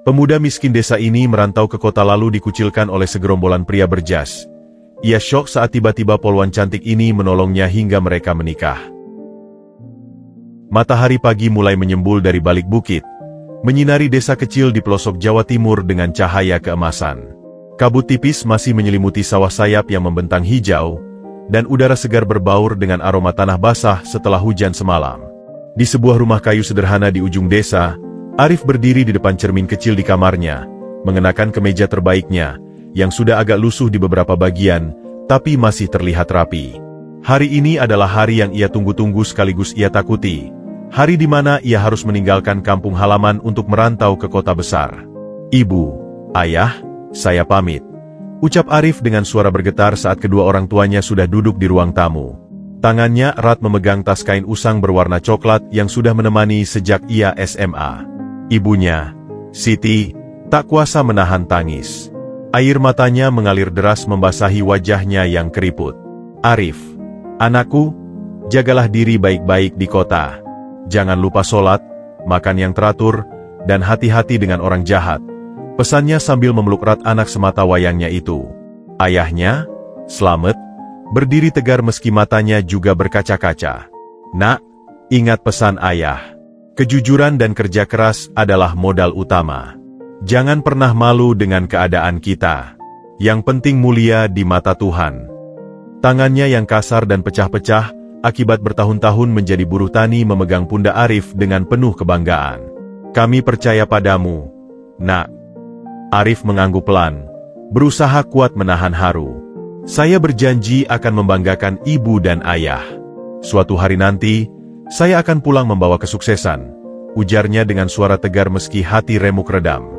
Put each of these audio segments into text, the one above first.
Pemuda miskin desa ini merantau ke kota lalu dikucilkan oleh segerombolan pria berjas. Ia syok saat tiba-tiba polwan cantik ini menolongnya hingga mereka menikah. Matahari pagi mulai menyembul dari balik bukit, menyinari desa kecil di pelosok Jawa Timur dengan cahaya keemasan. Kabut tipis masih menyelimuti sawah sayap yang membentang hijau, dan udara segar berbaur dengan aroma tanah basah setelah hujan semalam. Di sebuah rumah kayu sederhana di ujung desa, Arif berdiri di depan cermin kecil di kamarnya, mengenakan kemeja terbaiknya, yang sudah agak lusuh di beberapa bagian, tapi masih terlihat rapi. Hari ini adalah hari yang ia tunggu-tunggu sekaligus ia takuti, hari di mana ia harus meninggalkan kampung halaman untuk merantau ke kota besar. "Ibu, Ayah, saya pamit," ucap Arif dengan suara bergetar saat kedua orang tuanya sudah duduk di ruang tamu. Tangannya erat memegang tas kain usang berwarna coklat yang sudah menemani sejak ia SMA. Ibunya, Siti, tak kuasa menahan tangis. Air matanya mengalir deras membasahi wajahnya yang keriput. "Arif, anakku, jagalah diri baik-baik di kota. Jangan lupa sholat, makan yang teratur, dan hati-hati dengan orang jahat," pesannya sambil memeluk erat anak semata wayangnya itu. Ayahnya, Slamet, berdiri tegar meski matanya juga berkaca-kaca. "Nak, ingat pesan ayah. Kejujuran dan kerja keras adalah modal utama. Jangan pernah malu dengan keadaan kita. Yang penting mulia di mata Tuhan." Tangannya yang kasar dan pecah-pecah akibat bertahun-tahun menjadi buruh tani memegang pundak Arif dengan penuh kebanggaan. "Kami percaya padamu, Nak." Arif mengangguk pelan, berusaha kuat menahan haru. "Saya berjanji akan membanggakan ibu dan ayah. Suatu hari nanti, saya akan pulang membawa kesuksesan," ujarnya dengan suara tegar meski hati remuk redam.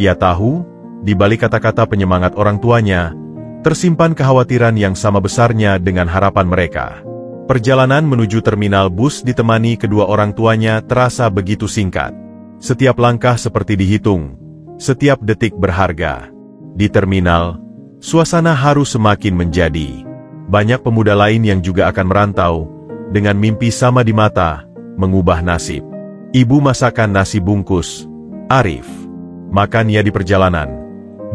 Ia tahu, di balik kata-kata penyemangat orang tuanya, tersimpan kekhawatiran yang sama besarnya dengan harapan mereka. Perjalanan menuju terminal bus ditemani kedua orang tuanya terasa begitu singkat. Setiap langkah seperti dihitung, setiap detik berharga. Di terminal, suasana haru semakin menjadi. Banyak pemuda lain yang juga akan merantau, dengan mimpi sama di mata, mengubah nasib. "Ibu masakan nasi bungkus, Arif. Makan ya di perjalanan,"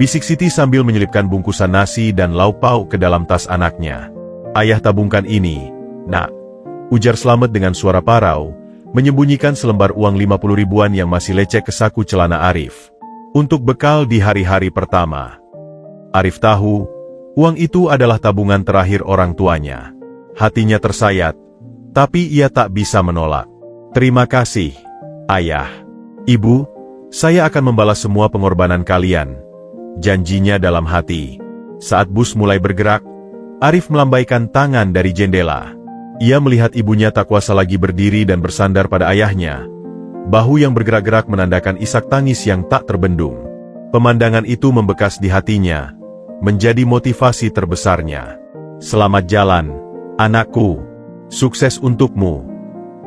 bisik Siti sambil menyelipkan bungkusan nasi dan lauk pauk ke dalam tas anaknya. "Ayah tabungkan ini, Nak," ujar Slamet dengan suara parau, menyembunyikan selembar uang 50 ribuan yang masih lecek ke saku celana Arif. Untuk bekal di hari-hari pertama. Arif tahu, uang itu adalah tabungan terakhir orang tuanya. Hatinya tersayat, tapi ia tak bisa menolak. "Terima kasih, Ayah. Ibu, saya akan membalas semua pengorbanan kalian," janjinya dalam hati. Saat bus mulai bergerak, Arif melambaikan tangan dari jendela. Ia melihat ibunya tak kuasa lagi berdiri dan bersandar pada ayahnya. Bahu yang bergerak-gerak menandakan isak tangis yang tak terbendung. Pemandangan itu membekas di hatinya, menjadi motivasi terbesarnya. "Selamat jalan, anakku. Sukses untukmu,"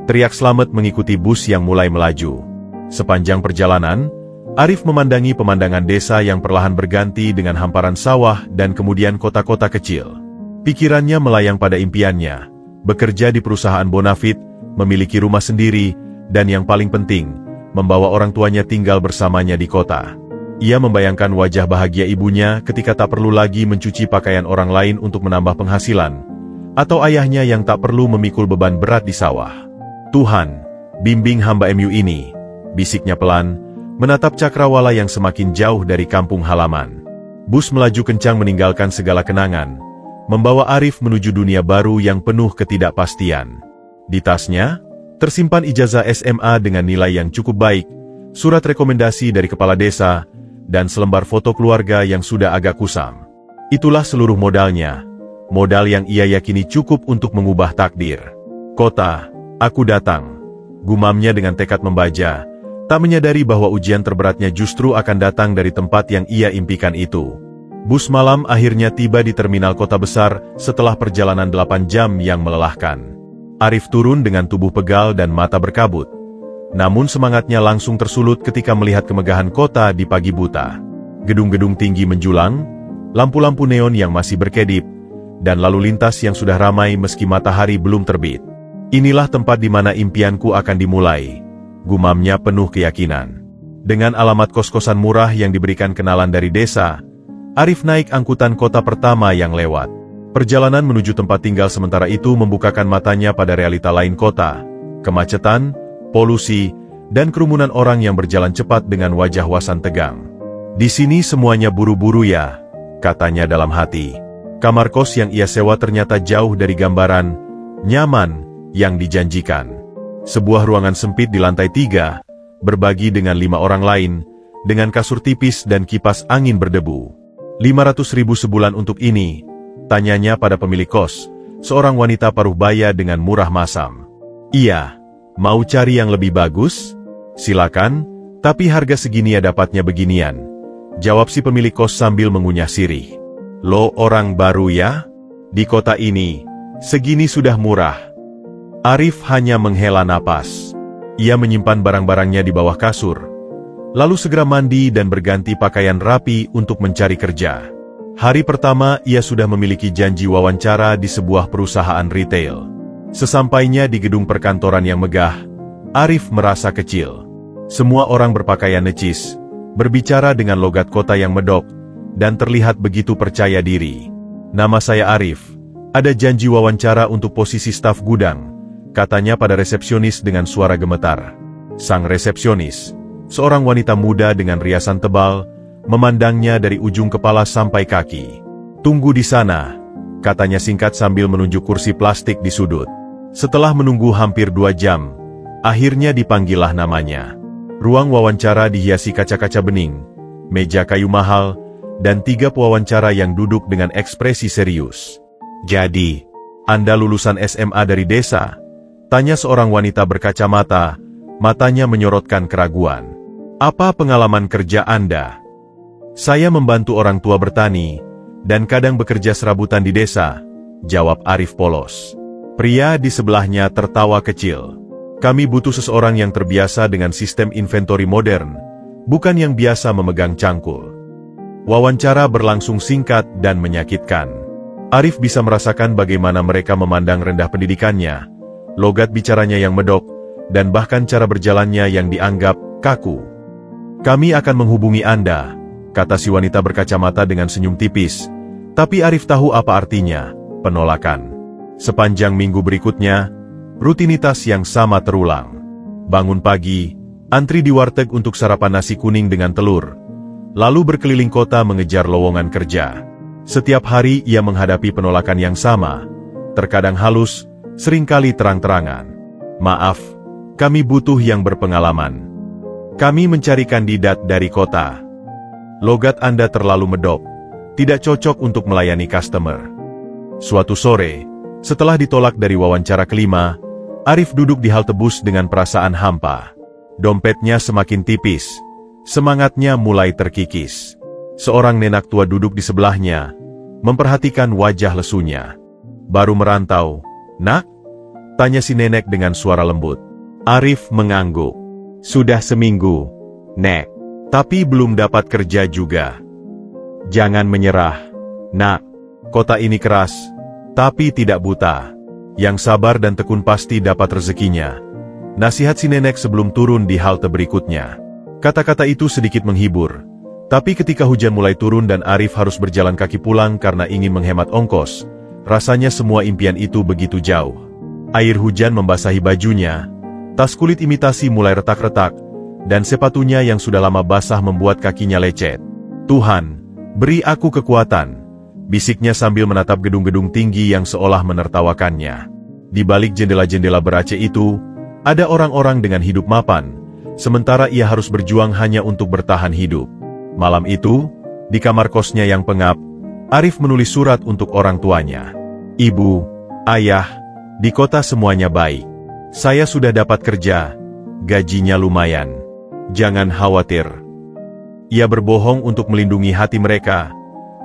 teriak Slamet mengikuti bus yang mulai melaju. Sepanjang perjalanan, Arif memandangi pemandangan desa yang perlahan berganti dengan hamparan sawah dan kemudian kota-kota kecil. Pikirannya melayang pada impiannya, bekerja di perusahaan bonafit, memiliki rumah sendiri, dan yang paling penting, membawa orang tuanya tinggal bersamanya di kota. Ia membayangkan wajah bahagia ibunya ketika tak perlu lagi mencuci pakaian orang lain untuk menambah penghasilan, atau ayahnya yang tak perlu memikul beban berat di sawah. "Tuhan, bimbing hamba MU ini," bisiknya pelan, menatap cakrawala yang semakin jauh dari kampung halaman. Bus melaju kencang meninggalkan segala kenangan, membawa Arif menuju dunia baru yang penuh ketidakpastian. Di tasnya, tersimpan ijazah SMA dengan nilai yang cukup baik, surat rekomendasi dari kepala desa, dan selembar foto keluarga yang sudah agak kusam. Itulah seluruh modalnya, modal yang ia yakini cukup untuk mengubah takdir. "Kota, aku datang," gumamnya dengan tekad membaja, tak menyadari bahwa ujian terberatnya justru akan datang dari tempat yang ia impikan itu. Bus malam akhirnya tiba di terminal kota besar setelah perjalanan 8 jam yang melelahkan. Arif turun dengan tubuh pegal dan mata berkabut. Namun semangatnya langsung tersulut ketika melihat kemegahan kota di pagi buta. Gedung-gedung tinggi menjulang, lampu-lampu neon yang masih berkedip, dan lalu lintas yang sudah ramai meski matahari belum terbit. "Inilah tempat di mana impianku akan dimulai," gumamnya penuh keyakinan. Dengan alamat kos-kosan murah yang diberikan kenalan dari desa, Arif naik angkutan kota pertama yang lewat. Perjalanan menuju tempat tinggal sementara itu membukakan matanya pada realita lain kota, kemacetan, polusi, dan kerumunan orang yang berjalan cepat dengan wajah wasan tegang. Di sini semuanya buru-buru ya, katanya dalam hati. Kamar kos yang ia sewa ternyata jauh dari gambaran nyaman yang dijanjikan. Sebuah ruangan sempit di lantai 3, berbagi dengan 5 orang lain, dengan kasur tipis dan kipas angin berdebu. 500.000 sebulan untuk ini, tanyanya pada pemilik kos, seorang wanita paruh baya dengan murah masam. Iya, mau cari yang lebih bagus? Silakan, tapi harga segini ya dapatnya beginian, jawab si pemilik kos sambil mengunyah sirih. Lo orang baru ya? Di kota ini, segini sudah murah. Arif hanya menghela napas. Ia menyimpan barang-barangnya di bawah kasur, lalu segera mandi dan berganti pakaian rapi untuk mencari kerja. Hari pertama ia sudah memiliki janji wawancara di sebuah perusahaan retail. Sesampainya di gedung perkantoran yang megah, Arif merasa kecil. Semua orang berpakaian necis, berbicara dengan logat kota yang medok, dan terlihat begitu percaya diri. Nama saya Arif, ada janji wawancara untuk posisi staf gudang, katanya pada resepsionis dengan suara gemetar. Sang resepsionis, seorang wanita muda dengan riasan tebal, memandangnya dari ujung kepala sampai kaki. Tunggu di sana, katanya singkat sambil menunjuk kursi plastik di sudut. Setelah menunggu hampir 2 jam, akhirnya dipanggillah namanya. Ruang wawancara dihiasi kaca-kaca bening, meja kayu mahal, dan 3 pewawancara yang duduk dengan ekspresi serius. Jadi, Anda lulusan SMA dari desa? Tanya seorang wanita berkacamata, matanya menyorotkan keraguan. Apa pengalaman kerja Anda? Saya membantu orang tua bertani, dan kadang bekerja serabutan di desa, jawab Arif polos. Pria di sebelahnya tertawa kecil. Kami butuh seseorang yang terbiasa dengan sistem inventory modern, bukan yang biasa memegang cangkul. Wawancara berlangsung singkat dan menyakitkan. Arif bisa merasakan bagaimana mereka memandang rendah pendidikannya, logat bicaranya yang medok, dan bahkan cara berjalannya yang dianggap kaku. Kami akan menghubungi Anda, kata si wanita berkacamata dengan senyum tipis, tapi Arif tahu apa artinya, penolakan. Sepanjang minggu berikutnya, rutinitas yang sama terulang. Bangun pagi, antri di warteg untuk sarapan nasi kuning dengan telur, lalu berkeliling kota mengejar lowongan kerja. Setiap hari ia menghadapi penolakan yang sama, terkadang halus, seringkali terang-terangan. Maaf, kami butuh yang berpengalaman. Kami mencari kandidat dari kota. Logat Anda terlalu medok, tidak cocok untuk melayani customer. Suatu sore, setelah ditolak dari wawancara kelima, Arif duduk di halte bus dengan perasaan hampa. Dompetnya semakin tipis, semangatnya mulai terkikis. Seorang nenek tua duduk di sebelahnya, memperhatikan wajah lesunya. Baru merantau, nak? Tanya si nenek dengan suara lembut. Arif mengangguk. Sudah seminggu, Nek. Tapi belum dapat kerja juga. Jangan menyerah, nak. Kota ini keras, tapi tidak buta. Yang sabar dan tekun pasti dapat rezekinya. Nasihat si nenek sebelum turun di halte berikutnya. Kata-kata itu sedikit menghibur. Tapi ketika hujan mulai turun dan Arif harus berjalan kaki pulang karena ingin menghemat ongkos, rasanya semua impian itu begitu jauh. Air hujan membasahi bajunya, tas kulit imitasi mulai retak-retak, dan sepatunya yang sudah lama basah membuat kakinya lecet. Tuhan, beri aku kekuatan, bisiknya sambil menatap gedung-gedung tinggi yang seolah menertawakannya. Di balik jendela-jendela berace itu, ada orang-orang dengan hidup mapan, sementara ia harus berjuang hanya untuk bertahan hidup. Malam itu, di kamar kosnya yang pengap, Arif menulis surat untuk orang tuanya. Ibu, ayah, di kota semuanya baik. Saya sudah dapat kerja, gajinya lumayan. Jangan khawatir. Ia berbohong untuk melindungi hati mereka,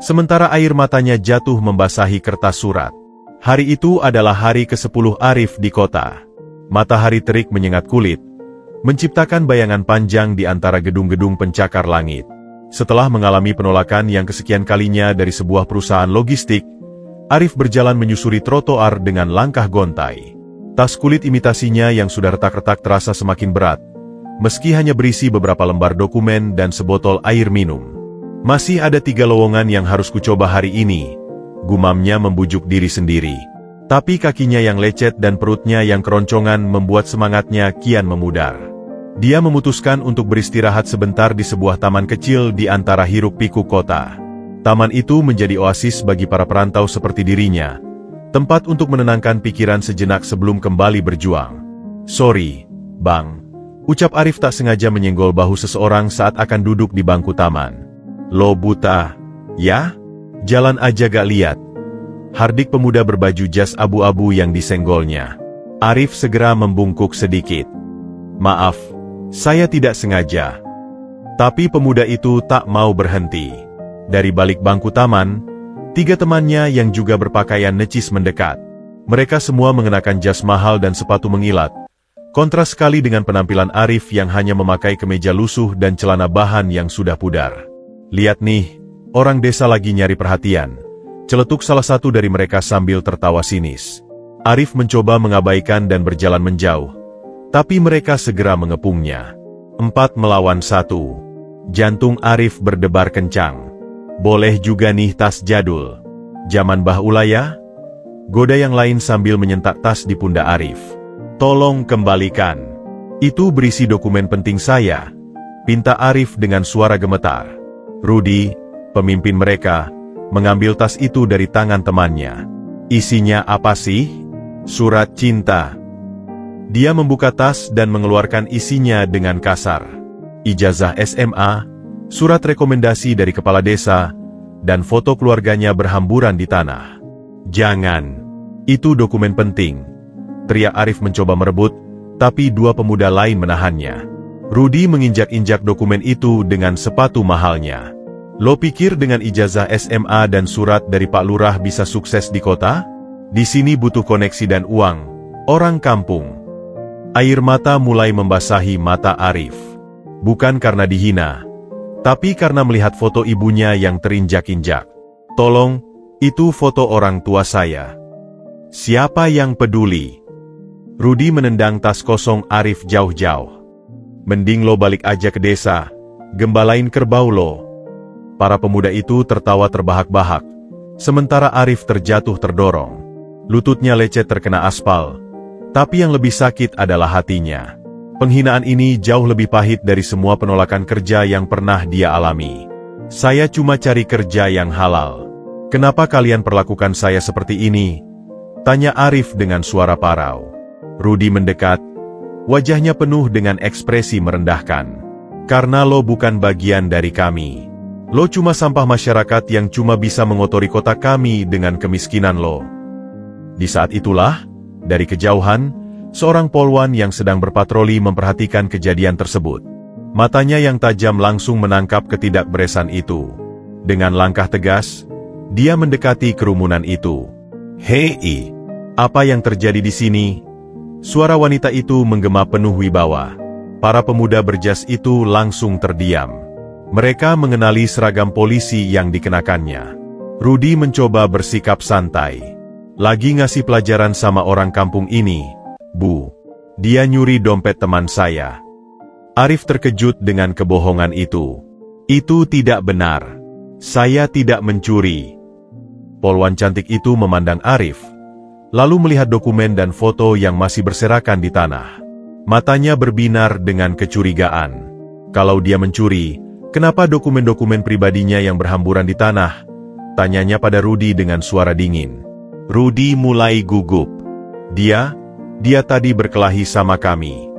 sementara air matanya jatuh membasahi kertas surat. Hari itu adalah hari ke-10 Arif di kota. Matahari terik menyengat kulit, menciptakan bayangan panjang di antara gedung-gedung pencakar langit. Setelah mengalami penolakan yang kesekian kalinya dari sebuah perusahaan logistik, Arif berjalan menyusuri trotoar dengan langkah gontai. Tas kulit imitasinya yang sudah retak-retak terasa semakin berat, Meski hanya berisi beberapa lembar dokumen dan sebotol air minum. Masih ada 3 lowongan yang harus kucoba hari ini, gumamnya membujuk diri sendiri. Tapi kakinya yang lecet dan perutnya yang keroncongan membuat semangatnya kian memudar. Dia memutuskan untuk beristirahat sebentar di sebuah taman kecil di antara hiruk-pikuk kota. Taman itu menjadi oasis bagi para perantau seperti dirinya, tempat untuk menenangkan pikiran sejenak sebelum kembali berjuang. "Sorry, Bang," ucap Arif tak sengaja menyenggol bahu seseorang saat akan duduk di bangku taman. "Lo buta, ya? Jalan aja gak lihat," hardik pemuda berbaju jas abu-abu yang disenggolnya. Arif segera membungkuk sedikit. "Maaf, saya tidak sengaja." Tapi pemuda itu tak mau berhenti. Dari balik bangku taman, 3 temannya yang juga berpakaian necis mendekat. Mereka semua mengenakan jas mahal dan sepatu mengilat. Kontras sekali dengan penampilan Arif yang hanya memakai kemeja lusuh dan celana bahan yang sudah pudar. "Lihat nih, orang desa lagi nyari perhatian," celetuk salah satu dari mereka sambil tertawa sinis. Arif mencoba mengabaikan dan berjalan menjauh, tapi mereka segera mengepungnya. 4 melawan 1. Jantung Arif berdebar kencang. "Boleh juga nih tas jadul. Zaman Bah Ulaya?" Goda yang lain sambil menyentak tas di pundak Arif. "Tolong kembalikan. Itu berisi dokumen penting saya," pinta Arif dengan suara gemetar. Rudi, pemimpin mereka, mengambil tas itu dari tangan temannya. "Isinya apa sih?" "Surat cinta." Dia membuka tas dan mengeluarkan isinya dengan kasar. Ijazah SMA, surat rekomendasi dari kepala desa, dan foto keluarganya berhamburan di tanah. "Jangan. Itu dokumen penting," teriak Arif mencoba merebut, tapi 2 pemuda lain menahannya. Rudi menginjak-injak dokumen itu dengan sepatu mahalnya. "Lo pikir dengan ijazah SMA dan surat dari Pak Lurah bisa sukses di kota? Di sini butuh koneksi dan uang, orang kampung." Air mata mulai membasahi mata Arif. Bukan karena dihina, tapi karena melihat foto ibunya yang terinjak-injak. "Tolong, itu foto orang tua saya." "Siapa yang peduli?" Rudi menendang tas kosong Arif jauh-jauh. "Mending lo balik aja ke desa, gembalain kerbau lo." Para pemuda itu tertawa terbahak-bahak, sementara Arif terjatuh terdorong. Lututnya lecet terkena aspal. Tapi yang lebih sakit adalah hatinya. Penghinaan ini jauh lebih pahit dari semua penolakan kerja yang pernah dia alami. "Saya cuma cari kerja yang halal. Kenapa kalian perlakukan saya seperti ini?" tanya Arif dengan suara parau. Rudi mendekat, wajahnya penuh dengan ekspresi merendahkan. "Karena lo bukan bagian dari kami. Lo cuma sampah masyarakat yang cuma bisa mengotori kota kami dengan kemiskinan lo." Di saat itulah, dari kejauhan, seorang polwan yang sedang berpatroli memperhatikan kejadian tersebut. Matanya yang tajam langsung menangkap ketidakberesan itu. Dengan langkah tegas, dia mendekati kerumunan itu. "Hei, apa yang terjadi di sini?" Suara wanita itu menggema penuh wibawa. Para pemuda berjas itu langsung terdiam. Mereka mengenali seragam polisi yang dikenakannya. Rudi mencoba bersikap santai. "Lagi ngasih pelajaran sama orang kampung ini, Bu. Dia nyuri dompet teman saya." Arif terkejut dengan kebohongan itu. "Itu tidak benar. Saya tidak mencuri." Polwan cantik itu memandang Arif, lalu melihat dokumen dan foto yang masih berserakan di tanah. Matanya berbinar dengan kecurigaan. Kalau dia mencuri, kenapa dokumen-dokumen pribadinya yang berhamburan di tanah? Tanyanya pada Rudi dengan suara dingin. Rudi mulai gugup. Dia tadi berkelahi sama kami."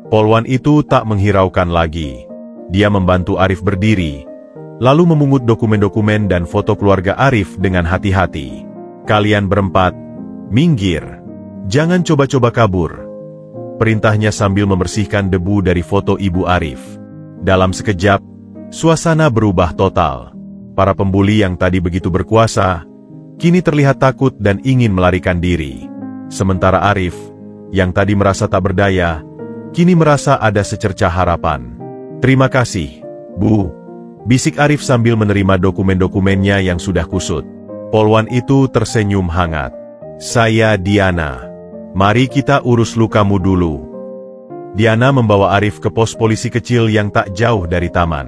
Polwan itu tak menghiraukan lagi. Dia membantu Arif berdiri, lalu memungut dokumen-dokumen dan foto keluarga Arif dengan hati-hati. "Kalian berempat, minggir. Jangan coba-coba kabur," perintahnya sambil membersihkan debu dari foto ibu Arif. Dalam sekejap, suasana berubah total. Para pembuli yang tadi begitu berkuasa, kini terlihat takut dan ingin melarikan diri. Sementara Arif, yang tadi merasa tak berdaya, kini merasa ada secercah harapan. "Terima kasih, Bu," bisik Arif sambil menerima dokumen-dokumennya yang sudah kusut. Polwan itu tersenyum hangat. "Saya Diana. Mari kita urus lukamu dulu." Diana membawa Arif ke pos polisi kecil yang tak jauh dari taman.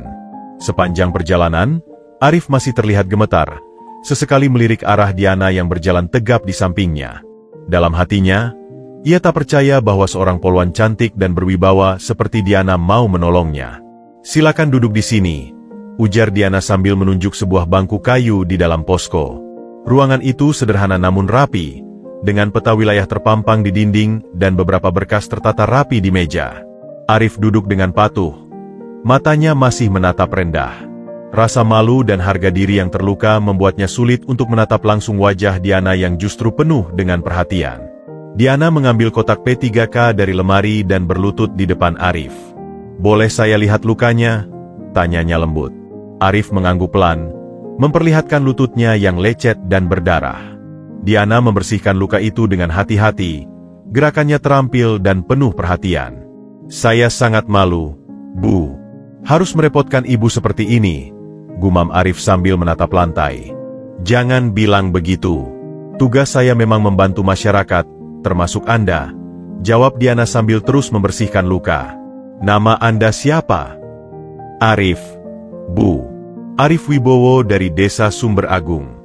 Sepanjang perjalanan, Arif masih terlihat gemetar, sesekali melirik arah Diana yang berjalan tegap di sampingnya. Dalam hatinya, ia tak percaya bahwa seorang polwan cantik dan berwibawa seperti Diana mau menolongnya. "Silakan duduk di sini," ujar Diana sambil menunjuk sebuah bangku kayu di dalam posko. Ruangan itu sederhana namun rapi, dengan peta wilayah terpampang di dinding dan beberapa berkas tertata rapi di meja. Arif duduk dengan patuh. Matanya masih menatap rendah. Rasa malu dan harga diri yang terluka membuatnya sulit untuk menatap langsung wajah Diana yang justru penuh dengan perhatian. Diana mengambil kotak P3K dari lemari dan berlutut di depan Arif. "Boleh saya lihat lukanya?" tanyanya lembut. Arif mengangguk pelan, memperlihatkan lututnya yang lecet dan berdarah. Diana membersihkan luka itu dengan hati-hati, gerakannya terampil dan penuh perhatian. "Saya sangat malu, Bu. Harus merepotkan ibu seperti ini," gumam Arif sambil menatap lantai. "Jangan bilang begitu. Tugas saya memang membantu masyarakat, termasuk Anda," jawab Diana sambil terus membersihkan luka. "Nama Anda siapa?" "Arif, Bu. Arif Wibowo dari Desa Sumber Agung."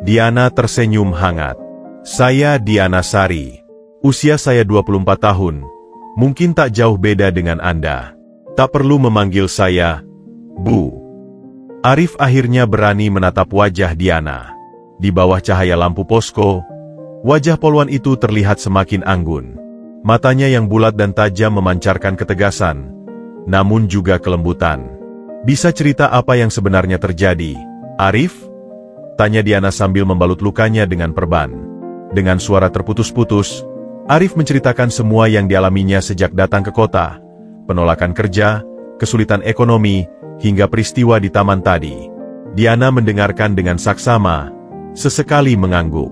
Diana tersenyum hangat. "Saya Diana Sari. Usia saya 24 tahun. Mungkin tak jauh beda dengan Anda. Tak perlu memanggil saya Bu." Arif akhirnya berani menatap wajah Diana. Di bawah cahaya lampu posko, wajah polwan itu terlihat semakin anggun. Matanya yang bulat dan tajam memancarkan ketegasan, namun juga kelembutan. "Bisa cerita apa yang sebenarnya terjadi, Arif?" tanya Diana sambil membalut lukanya dengan perban. Dengan suara terputus-putus, Arif menceritakan semua yang dialaminya sejak datang ke kota, penolakan kerja, kesulitan ekonomi, hingga peristiwa di taman tadi. Diana mendengarkan dengan saksama, sesekali mengangguk.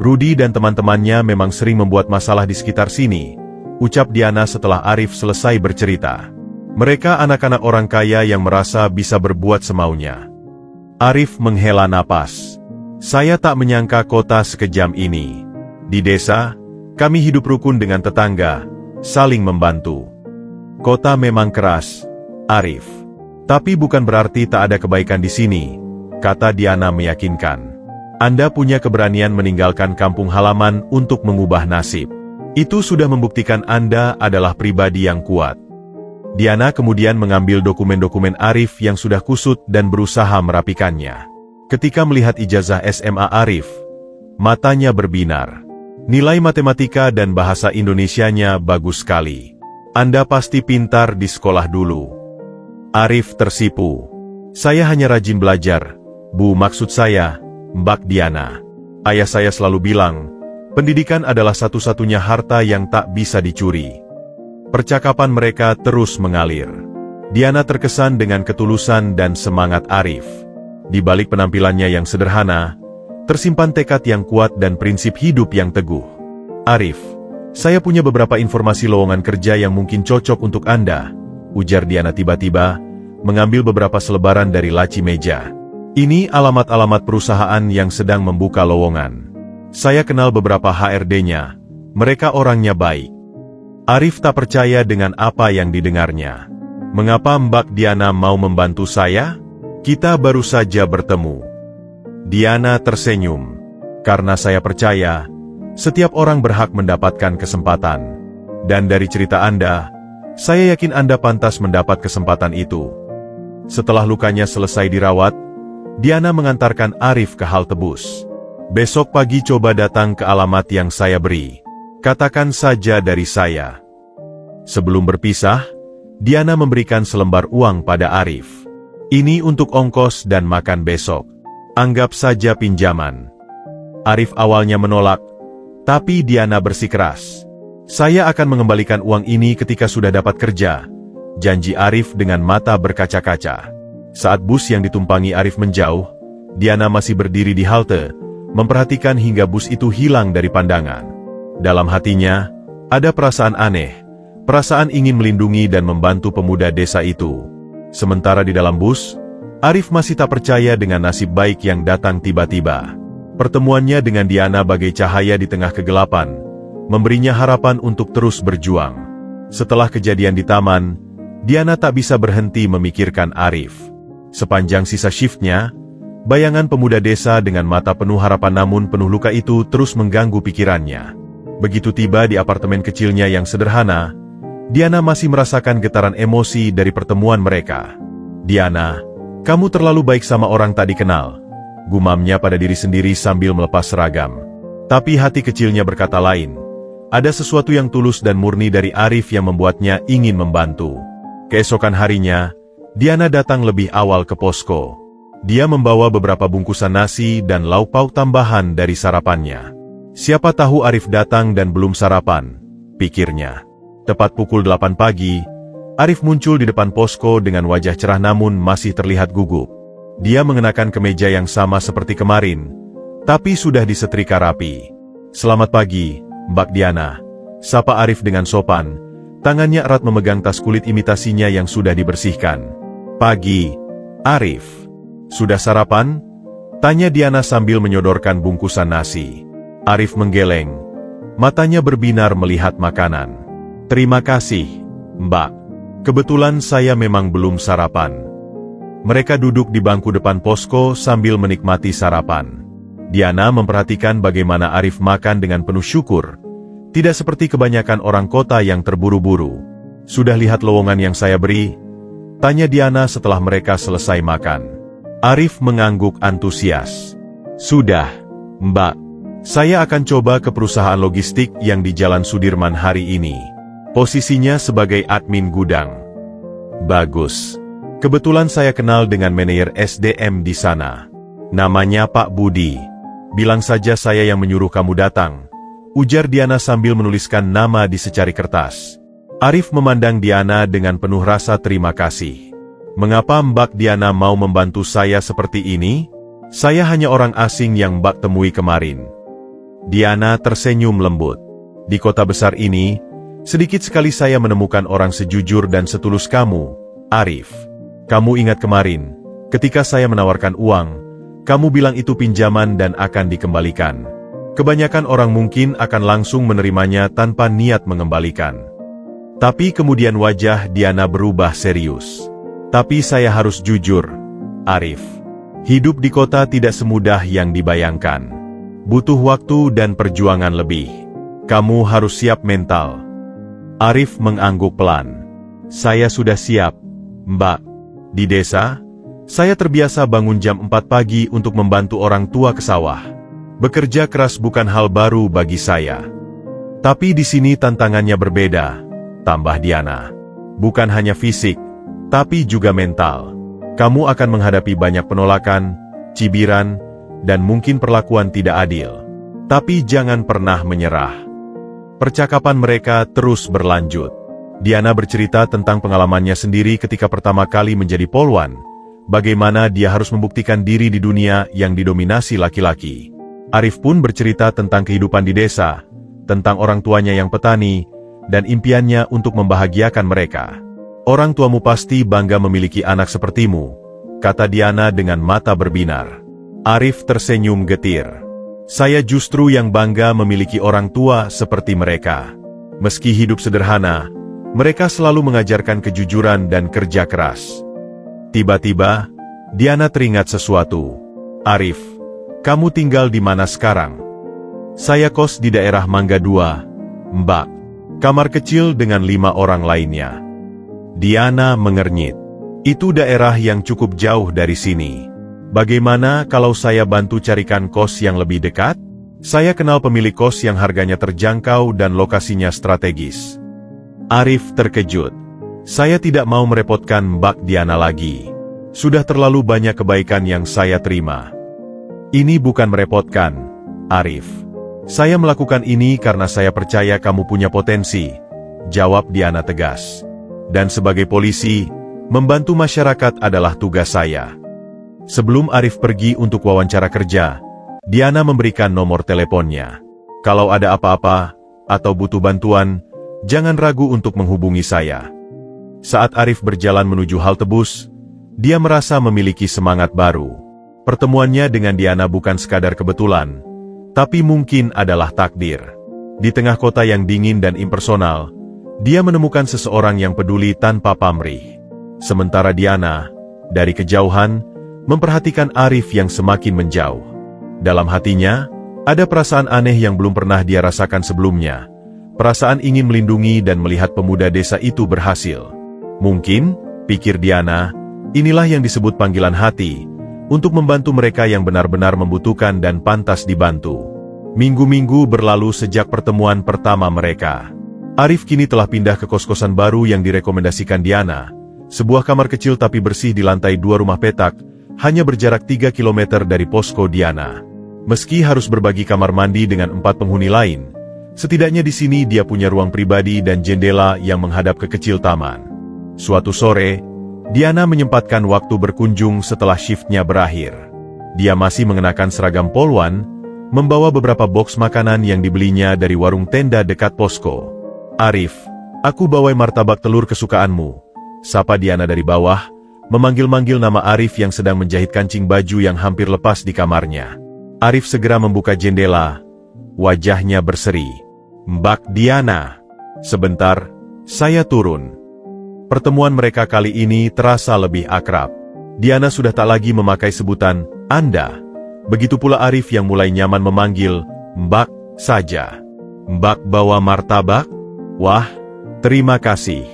"Rudi dan teman-temannya memang sering membuat masalah di sekitar sini," ucap Diana setelah Arif selesai bercerita. "Mereka anak-anak orang kaya yang merasa bisa berbuat semaunya." Arif menghela napas. "Saya tak menyangka kota sekejam ini. Di desa, kami hidup rukun dengan tetangga, saling membantu. Kota memang keras, Arif. Tapi bukan berarti tak ada kebaikan di sini," kata Diana meyakinkan. "Anda punya keberanian meninggalkan kampung halaman untuk mengubah nasib. Itu sudah membuktikan Anda adalah pribadi yang kuat." Diana kemudian mengambil dokumen-dokumen Arif yang sudah kusut dan berusaha merapikannya. Ketika melihat ijazah SMA Arif, matanya berbinar. Nilai matematika dan bahasa Indonesianya bagus sekali. "Anda pasti pintar di sekolah dulu." Arif tersipu. "Saya hanya rajin belajar, Bu. Maksud saya, Mbak Diana. Ayah saya selalu bilang, pendidikan adalah satu-satunya harta yang tak bisa dicuri." Percakapan mereka terus mengalir. Diana terkesan dengan ketulusan dan semangat Arif. Di balik penampilannya yang sederhana, tersimpan tekad yang kuat dan prinsip hidup yang teguh. "Arif, saya punya beberapa informasi lowongan kerja yang mungkin cocok untuk Anda," ujar Diana tiba-tiba, mengambil beberapa selebaran dari laci meja. "Ini alamat-alamat perusahaan yang sedang membuka lowongan. Saya kenal beberapa HRD-nya, mereka orangnya baik." Arif tak percaya dengan apa yang didengarnya. "Mengapa Mbak Diana mau membantu saya? Kita baru saja bertemu." Diana tersenyum. "Karena saya percaya, setiap orang berhak mendapatkan kesempatan. Dan dari cerita Anda, saya yakin Anda pantas mendapat kesempatan itu." Setelah lukanya selesai dirawat, Diana mengantarkan Arif ke halte bus. "Besok pagi coba datang ke alamat yang saya beri. Katakan saja dari saya." Sebelum berpisah, Diana memberikan selembar uang pada Arif. "Ini untuk ongkos dan makan besok. Anggap saja pinjaman." Arif awalnya menolak, tapi Diana bersikeras. "Saya akan mengembalikan uang ini ketika sudah dapat kerja," janji Arif dengan mata berkaca-kaca. Saat bus yang ditumpangi Arif menjauh, Diana masih berdiri di halte, memperhatikan hingga bus itu hilang dari pandangan. Dalam hatinya, ada perasaan aneh, perasaan ingin melindungi dan membantu pemuda desa itu. Sementara di dalam bus, Arif masih tak percaya dengan nasib baik yang datang tiba-tiba. Pertemuannya dengan Diana bagai cahaya di tengah kegelapan, memberinya harapan untuk terus berjuang. Setelah kejadian di taman, Diana tak bisa berhenti memikirkan Arif. Sepanjang sisa shiftnya, bayangan pemuda desa dengan mata penuh harapan namun penuh luka itu terus mengganggu pikirannya. Begitu tiba di apartemen kecilnya yang sederhana, Diana masih merasakan getaran emosi dari pertemuan mereka. "Diana, kamu terlalu baik sama orang tak dikenal," gumamnya pada diri sendiri sambil melepas seragam. Tapi hati kecilnya berkata lain. Ada sesuatu yang tulus dan murni dari Arif yang membuatnya ingin membantu. Keesokan harinya, Diana datang lebih awal ke posko. Dia membawa beberapa bungkusan nasi dan lauk pauk tambahan dari sarapannya. Siapa tahu Arif datang dan belum sarapan, pikirnya. Tepat pukul 8 pagi, Arif muncul di depan posko dengan wajah cerah namun masih terlihat gugup. Dia mengenakan kemeja yang sama seperti kemarin, tapi sudah disetrika rapi. "Selamat pagi, Mbak Diana," sapa Arif dengan sopan, tangannya erat memegang tas kulit imitasinya yang sudah dibersihkan. "Pagi, Arif. Sudah sarapan?" tanya Diana sambil menyodorkan bungkusan nasi. Arif menggeleng, matanya berbinar melihat makanan. "Terima kasih, Mbak. Kebetulan saya memang belum sarapan." Mereka duduk di bangku depan posko sambil menikmati sarapan. Diana memperhatikan bagaimana Arif makan dengan penuh syukur, tidak seperti kebanyakan orang kota yang terburu-buru. "Sudah lihat lowongan yang saya beri?" tanya Diana setelah mereka selesai makan. Arif mengangguk antusias. "Sudah, Mbak. Saya akan coba ke perusahaan logistik yang di Jalan Sudirman hari ini. Posisinya sebagai admin gudang." "Bagus. Kebetulan saya kenal dengan manajer SDM di sana. Namanya Pak Budi. Bilang saja saya yang menyuruh kamu datang," ujar Diana sambil menuliskan nama di secari kertas. Arif memandang Diana dengan penuh rasa terima kasih. "Mengapa Mbak Diana mau membantu saya seperti ini? Saya hanya orang asing yang Mbak temui kemarin." Diana tersenyum lembut. "Di kota besar ini, sedikit sekali saya menemukan orang sejujur dan setulus kamu, Arif. Kamu ingat kemarin, ketika saya menawarkan uang, kamu bilang itu pinjaman dan akan dikembalikan. Kebanyakan orang mungkin akan langsung menerimanya tanpa niat mengembalikan. Tapi kemudian wajah Diana berubah serius. Tapi saya harus jujur, Arif. Hidup di kota tidak semudah yang dibayangkan. Butuh waktu dan perjuangan lebih. Kamu harus siap mental." Arif mengangguk pelan. "Saya sudah siap, Mbak. Di desa, saya terbiasa bangun jam 4 pagi untuk membantu orang tua ke sawah. Bekerja keras bukan hal baru bagi saya. Tapi di sini tantangannya berbeda," tambah Diana. "Bukan hanya fisik, tapi juga mental. Kamu akan menghadapi banyak penolakan, cibiran, dan mungkin perlakuan tidak adil. Tapi jangan pernah menyerah." Percakapan mereka terus berlanjut. Diana bercerita tentang pengalamannya sendiri ketika pertama kali menjadi polwan, bagaimana dia harus membuktikan diri di dunia yang didominasi laki-laki. Arif pun bercerita tentang kehidupan di desa, tentang orang tuanya yang petani, dan impiannya untuk membahagiakan mereka. "Orang tuamu pasti bangga memiliki anak sepertimu," kata Diana dengan mata berbinar. Arif tersenyum getir. "Saya justru yang bangga memiliki orang tua seperti mereka. Meski hidup sederhana, mereka selalu mengajarkan kejujuran dan kerja keras." Tiba-tiba, Diana teringat sesuatu. "Arif, kamu tinggal di mana sekarang?" "Saya kos di daerah Mangga 2, Mbak. Kamar kecil dengan 5 orang lainnya." Diana mengernyit. "Itu daerah yang cukup jauh dari sini. Bagaimana kalau saya bantu carikan kos yang lebih dekat? Saya kenal pemilik kos yang harganya terjangkau dan lokasinya strategis." Arif terkejut. "Saya tidak mau merepotkan Mbak Diana lagi. Sudah terlalu banyak kebaikan yang saya terima." "Ini bukan merepotkan, Arif. Saya melakukan ini karena saya percaya kamu punya potensi," jawab Diana tegas. "Dan sebagai polisi, membantu masyarakat adalah tugas saya." Sebelum Arif pergi untuk wawancara kerja, Diana memberikan nomor teleponnya. "Kalau ada apa-apa, atau butuh bantuan, jangan ragu untuk menghubungi saya." Saat Arif berjalan menuju halte bus, dia merasa memiliki semangat baru. Pertemuannya dengan Diana bukan sekadar kebetulan, tapi mungkin adalah takdir. Di tengah kota yang dingin dan impersonal, Dia menemukan seseorang yang peduli tanpa pamrih. Sementara Diana, dari kejauhan, memperhatikan Arif yang semakin menjauh. Dalam hatinya, ada perasaan aneh yang belum pernah dia rasakan sebelumnya. Perasaan ingin melindungi dan melihat pemuda desa itu berhasil. Mungkin, pikir Diana, inilah yang disebut panggilan hati, untuk membantu mereka yang benar-benar membutuhkan dan pantas dibantu. Minggu-minggu berlalu sejak pertemuan pertama mereka. Arif kini telah pindah ke kos-kosan baru yang direkomendasikan Diana. Sebuah kamar kecil tapi bersih di lantai 2 rumah petak, hanya berjarak 3 km dari posko Diana. Meski harus berbagi kamar mandi dengan 4 penghuni lain, setidaknya di sini dia punya ruang pribadi dan jendela yang menghadap ke kecil taman. Suatu sore, Diana menyempatkan waktu berkunjung setelah shiftnya berakhir. Dia masih mengenakan seragam polwan, membawa beberapa boks makanan yang dibelinya dari warung tenda dekat posko. "Arif, aku bawa martabak telur kesukaanmu," sapa Diana dari bawah, memanggil-manggil nama Arif yang sedang menjahit kancing baju yang hampir lepas di kamarnya. Arif segera membuka jendela, wajahnya berseri. "Mbak Diana, sebentar, saya turun." Pertemuan mereka kali ini terasa lebih akrab. Diana sudah tak lagi memakai sebutan Anda. Begitu pula Arif yang mulai nyaman memanggil Mbak saja. "Mbak bawa martabak?" "Wah, terima kasih.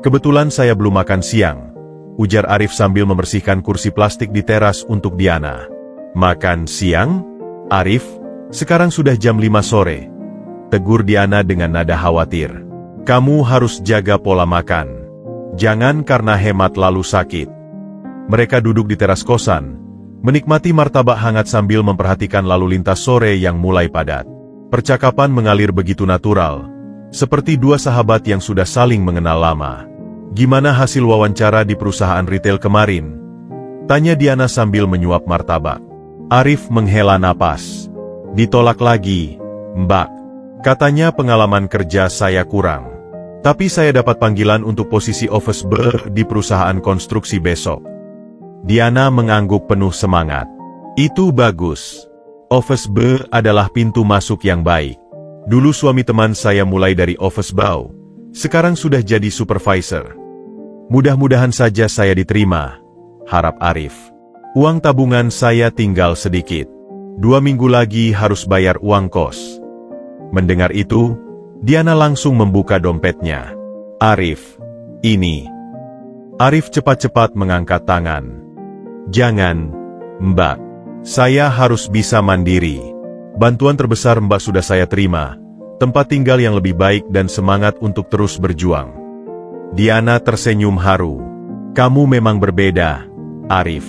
Kebetulan saya belum makan siang," ujar Arif sambil membersihkan kursi plastik di teras untuk Diana. "Makan siang? Arif, sekarang sudah jam 5 sore. Tegur Diana dengan nada khawatir. "Kamu harus jaga pola makan. Jangan karena hemat lalu sakit." Mereka duduk di teras kosan, menikmati martabak hangat sambil memperhatikan lalu lintas sore yang mulai padat. Percakapan mengalir begitu natural, seperti dua sahabat yang sudah saling mengenal lama. "Gimana hasil wawancara di perusahaan retail kemarin?" tanya Diana sambil menyuap martabak. Arif menghela napas. "Ditolak lagi, Mbak. Katanya pengalaman kerja saya kurang. Tapi saya dapat panggilan untuk posisi office boy di perusahaan konstruksi besok." Diana mengangguk penuh semangat. "Itu bagus. Office boy adalah pintu masuk yang baik. Dulu suami teman saya mulai dari office boy, sekarang sudah jadi supervisor. Mudah-mudahan saja saya diterima," harap Arif. "Uang tabungan saya tinggal sedikit. 2 minggu lagi harus bayar uang kos." Mendengar itu, Diana langsung membuka dompetnya. "Arif, ini." Arif cepat-cepat mengangkat tangan. "Jangan, Mbak. Saya harus bisa mandiri. Bantuan terbesar Mbak sudah saya terima, tempat tinggal yang lebih baik dan semangat untuk terus berjuang." Diana tersenyum haru. "Kamu memang berbeda, Arif.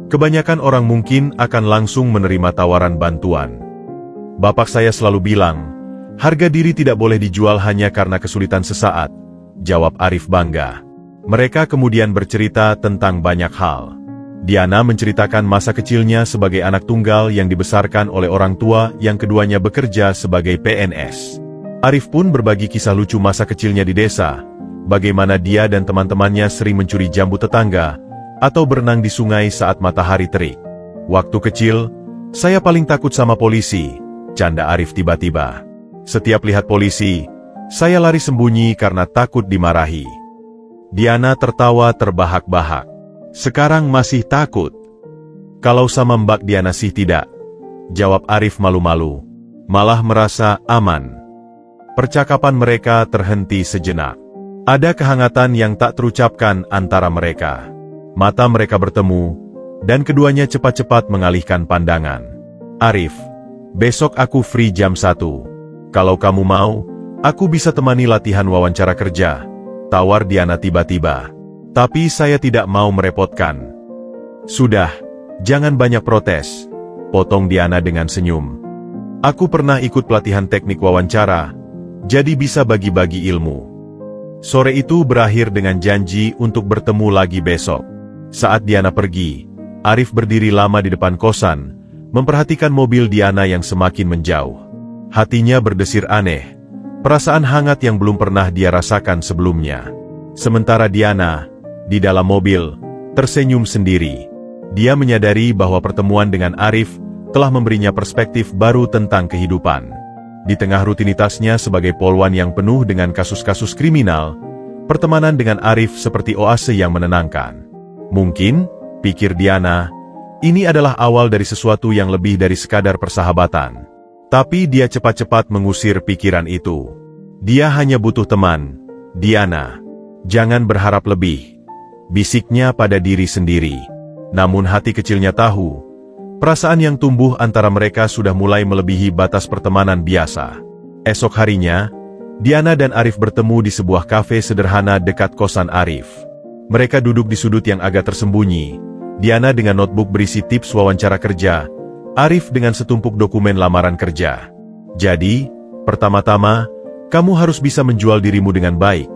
Kebanyakan orang mungkin akan langsung menerima tawaran bantuan. Bapak saya selalu bilang, harga diri tidak boleh dijual hanya karena kesulitan sesaat," jawab Arif bangga. Mereka kemudian bercerita tentang banyak hal. Diana menceritakan masa kecilnya sebagai anak tunggal yang dibesarkan oleh orang tua yang keduanya bekerja sebagai PNS. Arif pun berbagi kisah lucu masa kecilnya di desa, bagaimana dia dan teman-temannya sering mencuri jambu tetangga, atau berenang di sungai saat matahari terik. "Waktu kecil, saya paling takut sama polisi," canda Arif tiba-tiba. "Setiap lihat polisi, saya lari sembunyi karena takut dimarahi." Diana tertawa terbahak-bahak. "Sekarang masih takut?" "Kalau sama Mbak Diana sih tidak," jawab Arif malu-malu. Malah merasa aman. Percakapan mereka terhenti sejenak. Ada kehangatan yang tak terucapkan antara mereka. Mata mereka bertemu, dan keduanya cepat-cepat mengalihkan pandangan. "Arif, besok aku free jam 1. Kalau kamu mau, aku bisa temani latihan wawancara kerja," tawar Diana tiba-tiba. "Tapi saya tidak mau merepotkan." "Sudah, jangan banyak protes," potong Diana dengan senyum. "Aku pernah ikut pelatihan teknik wawancara, jadi bisa bagi-bagi ilmu." Sore itu berakhir dengan janji untuk bertemu lagi besok. Saat Diana pergi, Arif berdiri lama di depan kosan, memperhatikan mobil Diana yang semakin menjauh. Hatinya berdesir aneh, perasaan hangat yang belum pernah dia rasakan sebelumnya. Sementara Diana, di dalam mobil, tersenyum sendiri. Dia menyadari bahwa pertemuan dengan Arif telah memberinya perspektif baru tentang kehidupan. Di tengah rutinitasnya sebagai polwan yang penuh dengan kasus-kasus kriminal, pertemanan dengan Arif seperti oase yang menenangkan. Mungkin, pikir Diana, ini adalah awal dari sesuatu yang lebih dari sekadar persahabatan. Tapi dia cepat-cepat mengusir pikiran itu. Dia hanya butuh teman. Diana, jangan berharap lebih, bisiknya pada diri sendiri. Namun hati kecilnya tahu, perasaan yang tumbuh antara mereka sudah mulai melebihi batas pertemanan biasa. Esok harinya, Diana dan Arif bertemu di sebuah kafe sederhana dekat kosan Arif. Mereka duduk di sudut yang agak tersembunyi, Diana dengan notebook berisi tips wawancara kerja, Arif dengan setumpuk dokumen lamaran kerja. Jadi, pertama-tama, kamu harus bisa menjual dirimu dengan baik,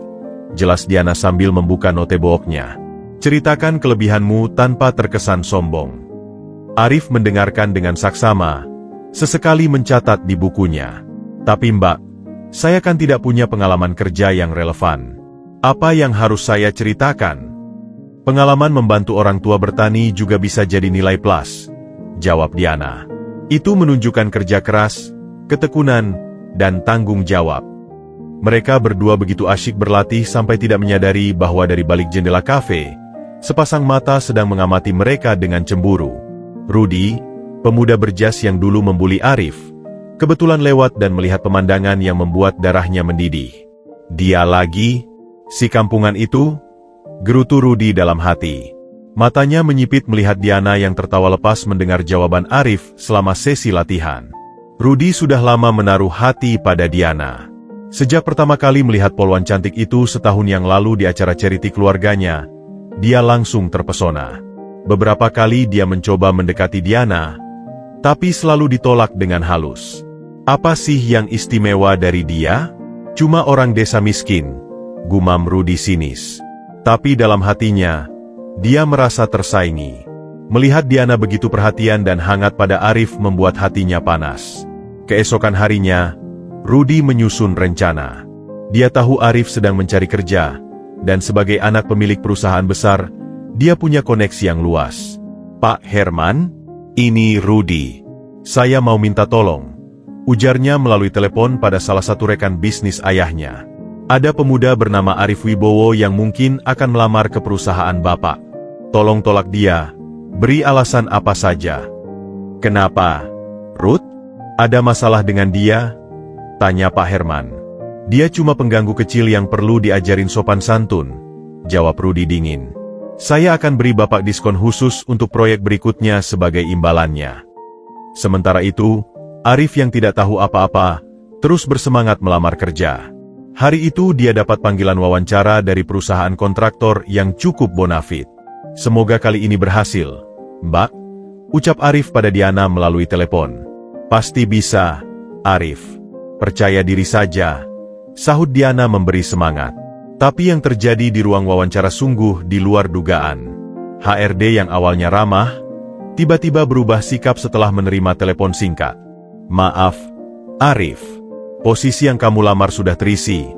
jelas Diana sambil membuka notebooknya. Ceritakan kelebihanmu tanpa terkesan sombong. Arif mendengarkan dengan saksama, sesekali mencatat di bukunya. Tapi Mbak, saya kan tidak punya pengalaman kerja yang relevan. Apa yang harus saya ceritakan? Pengalaman membantu orang tua bertani juga bisa jadi nilai plus, jawab Diana. Itu menunjukkan kerja keras, ketekunan, dan tanggung jawab. Mereka berdua begitu asyik berlatih sampai tidak menyadari bahwa dari balik jendela kafe, sepasang mata sedang mengamati mereka dengan cemburu. Rudy, pemuda berjas yang dulu membuli Arif, kebetulan lewat dan melihat pemandangan yang membuat darahnya mendidih. Dia lagi, si kampungan itu? Gerutu Rudy dalam hati. Matanya menyipit melihat Diana yang tertawa lepas mendengar jawaban Arif selama sesi latihan. Rudy sudah lama menaruh hati pada Diana. Sejak pertama kali melihat polwan cantik itu setahun yang lalu di acara charity keluarganya, dia langsung terpesona. Beberapa kali dia mencoba mendekati Diana, tapi selalu ditolak dengan halus. Apa sih yang istimewa dari dia? Cuma orang desa miskin, gumam Rudy sinis. Tapi dalam hatinya, dia merasa tersaingi. Melihat Diana begitu perhatian dan hangat pada Arif membuat hatinya panas. Keesokan harinya, Rudy menyusun rencana. Dia tahu Arif sedang mencari kerja, dan sebagai anak pemilik perusahaan besar, dia punya koneksi yang luas. Pak Herman, ini Rudy. Saya mau minta tolong, ujarnya melalui telepon pada salah satu rekan bisnis ayahnya. Ada pemuda bernama Arif Wibowo yang mungkin akan melamar ke perusahaan Bapak. Tolong tolak dia, beri alasan apa saja. Kenapa, Ruth? Ada masalah dengan dia? Tanya Pak Herman. Dia cuma pengganggu kecil yang perlu diajarin sopan santun, jawab Rudy dingin. Saya akan beri Bapak diskon khusus untuk proyek berikutnya sebagai imbalannya. Sementara itu, Arif yang tidak tahu apa-apa, terus bersemangat melamar kerja. Hari itu dia dapat panggilan wawancara dari perusahaan kontraktor yang cukup bonafit. Semoga kali ini berhasil, Mbak, ucap Arif pada Diana melalui telepon. Pasti bisa, Arif. Percaya diri saja, sahut Diana memberi semangat. Tapi yang terjadi di ruang wawancara sungguh di luar dugaan. HRD yang awalnya ramah, tiba-tiba berubah sikap setelah menerima telepon singkat. Maaf, Arif. Posisi yang kamu lamar sudah terisi,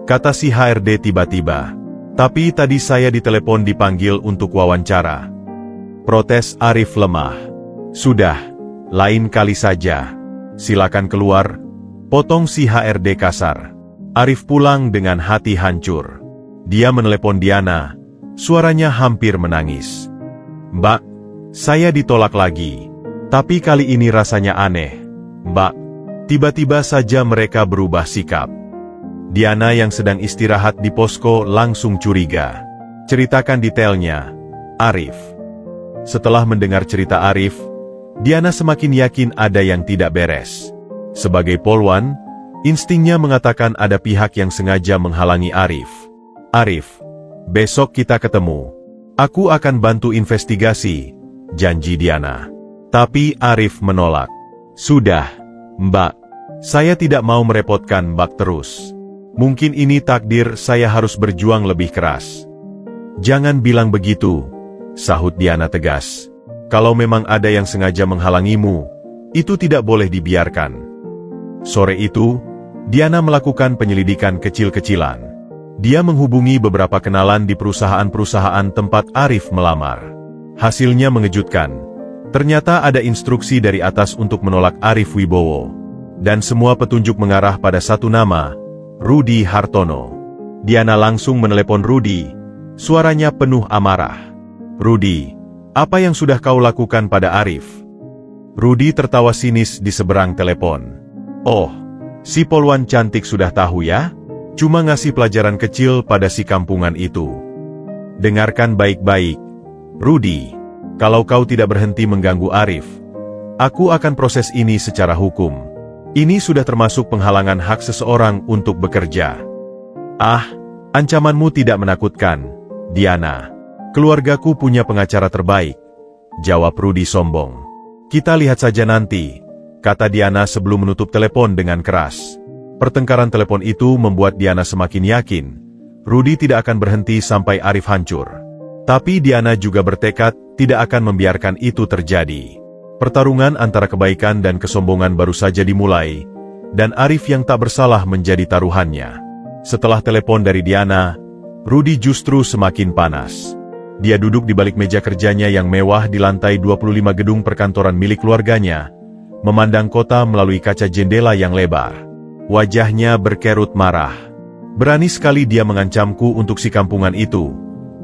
kata si HRD tiba-tiba. Tapi tadi saya ditelepon dipanggil untuk wawancara. Protes Arif lemah. Sudah, lain kali saja. Silakan keluar, potong si HRD kasar. Arif pulang dengan hati hancur. Dia menelepon Diana, suaranya hampir menangis. Mbak, saya ditolak lagi. Tapi kali ini rasanya aneh. Mbak, tiba-tiba saja mereka berubah sikap. Diana yang sedang istirahat di posko langsung curiga. Ceritakan detailnya, Arif. Setelah mendengar cerita Arif, Diana semakin yakin ada yang tidak beres. Sebagai polwan, instingnya mengatakan ada pihak yang sengaja menghalangi Arif. Arif, besok kita ketemu. Aku akan bantu investigasi, janji Diana. Tapi Arif menolak. Sudah, Mbak. Saya tidak mau merepotkan Mbak terus. Mungkin ini takdir saya harus berjuang lebih keras. Jangan bilang begitu, sahut Diana tegas. Kalau memang ada yang sengaja menghalangimu, itu tidak boleh dibiarkan. Sore itu, Diana melakukan penyelidikan kecil-kecilan. Dia menghubungi beberapa kenalan di perusahaan-perusahaan tempat Arif melamar. Hasilnya mengejutkan. Ternyata ada instruksi dari atas untuk menolak Arif Wibowo. Dan semua petunjuk mengarah pada satu nama, Rudi Hartono. Diana langsung menelepon Rudi, suaranya penuh amarah. "Rudi, apa yang sudah kau lakukan pada Arif?" Rudi tertawa sinis di seberang telepon. "Oh, si polwan cantik sudah tahu ya? Cuma ngasih pelajaran kecil pada si kampungan itu. Dengarkan baik-baik, Rudi. Kalau kau tidak berhenti mengganggu Arif, aku akan proses ini secara hukum. Ini sudah termasuk penghalangan hak seseorang untuk bekerja." "Ah, ancamanmu tidak menakutkan, Diana. Keluargaku punya pengacara terbaik," jawab Rudi sombong. "Kita lihat saja nanti," kata Diana sebelum menutup telepon dengan keras. Pertengkaran telepon itu membuat Diana semakin yakin Rudi tidak akan berhenti sampai Arif hancur. Tapi Diana juga bertekad tidak akan membiarkan itu terjadi. Pertarungan antara kebaikan dan kesombongan baru saja dimulai, dan Arif yang tak bersalah menjadi taruhannya. Setelah telepon dari Diana, Rudi justru semakin panas. Dia duduk di balik meja kerjanya yang mewah di lantai 25 gedung perkantoran milik keluarganya, memandang kota melalui kaca jendela yang lebar. Wajahnya berkerut marah. "Berani sekali dia mengancamku untuk si kampungan itu,"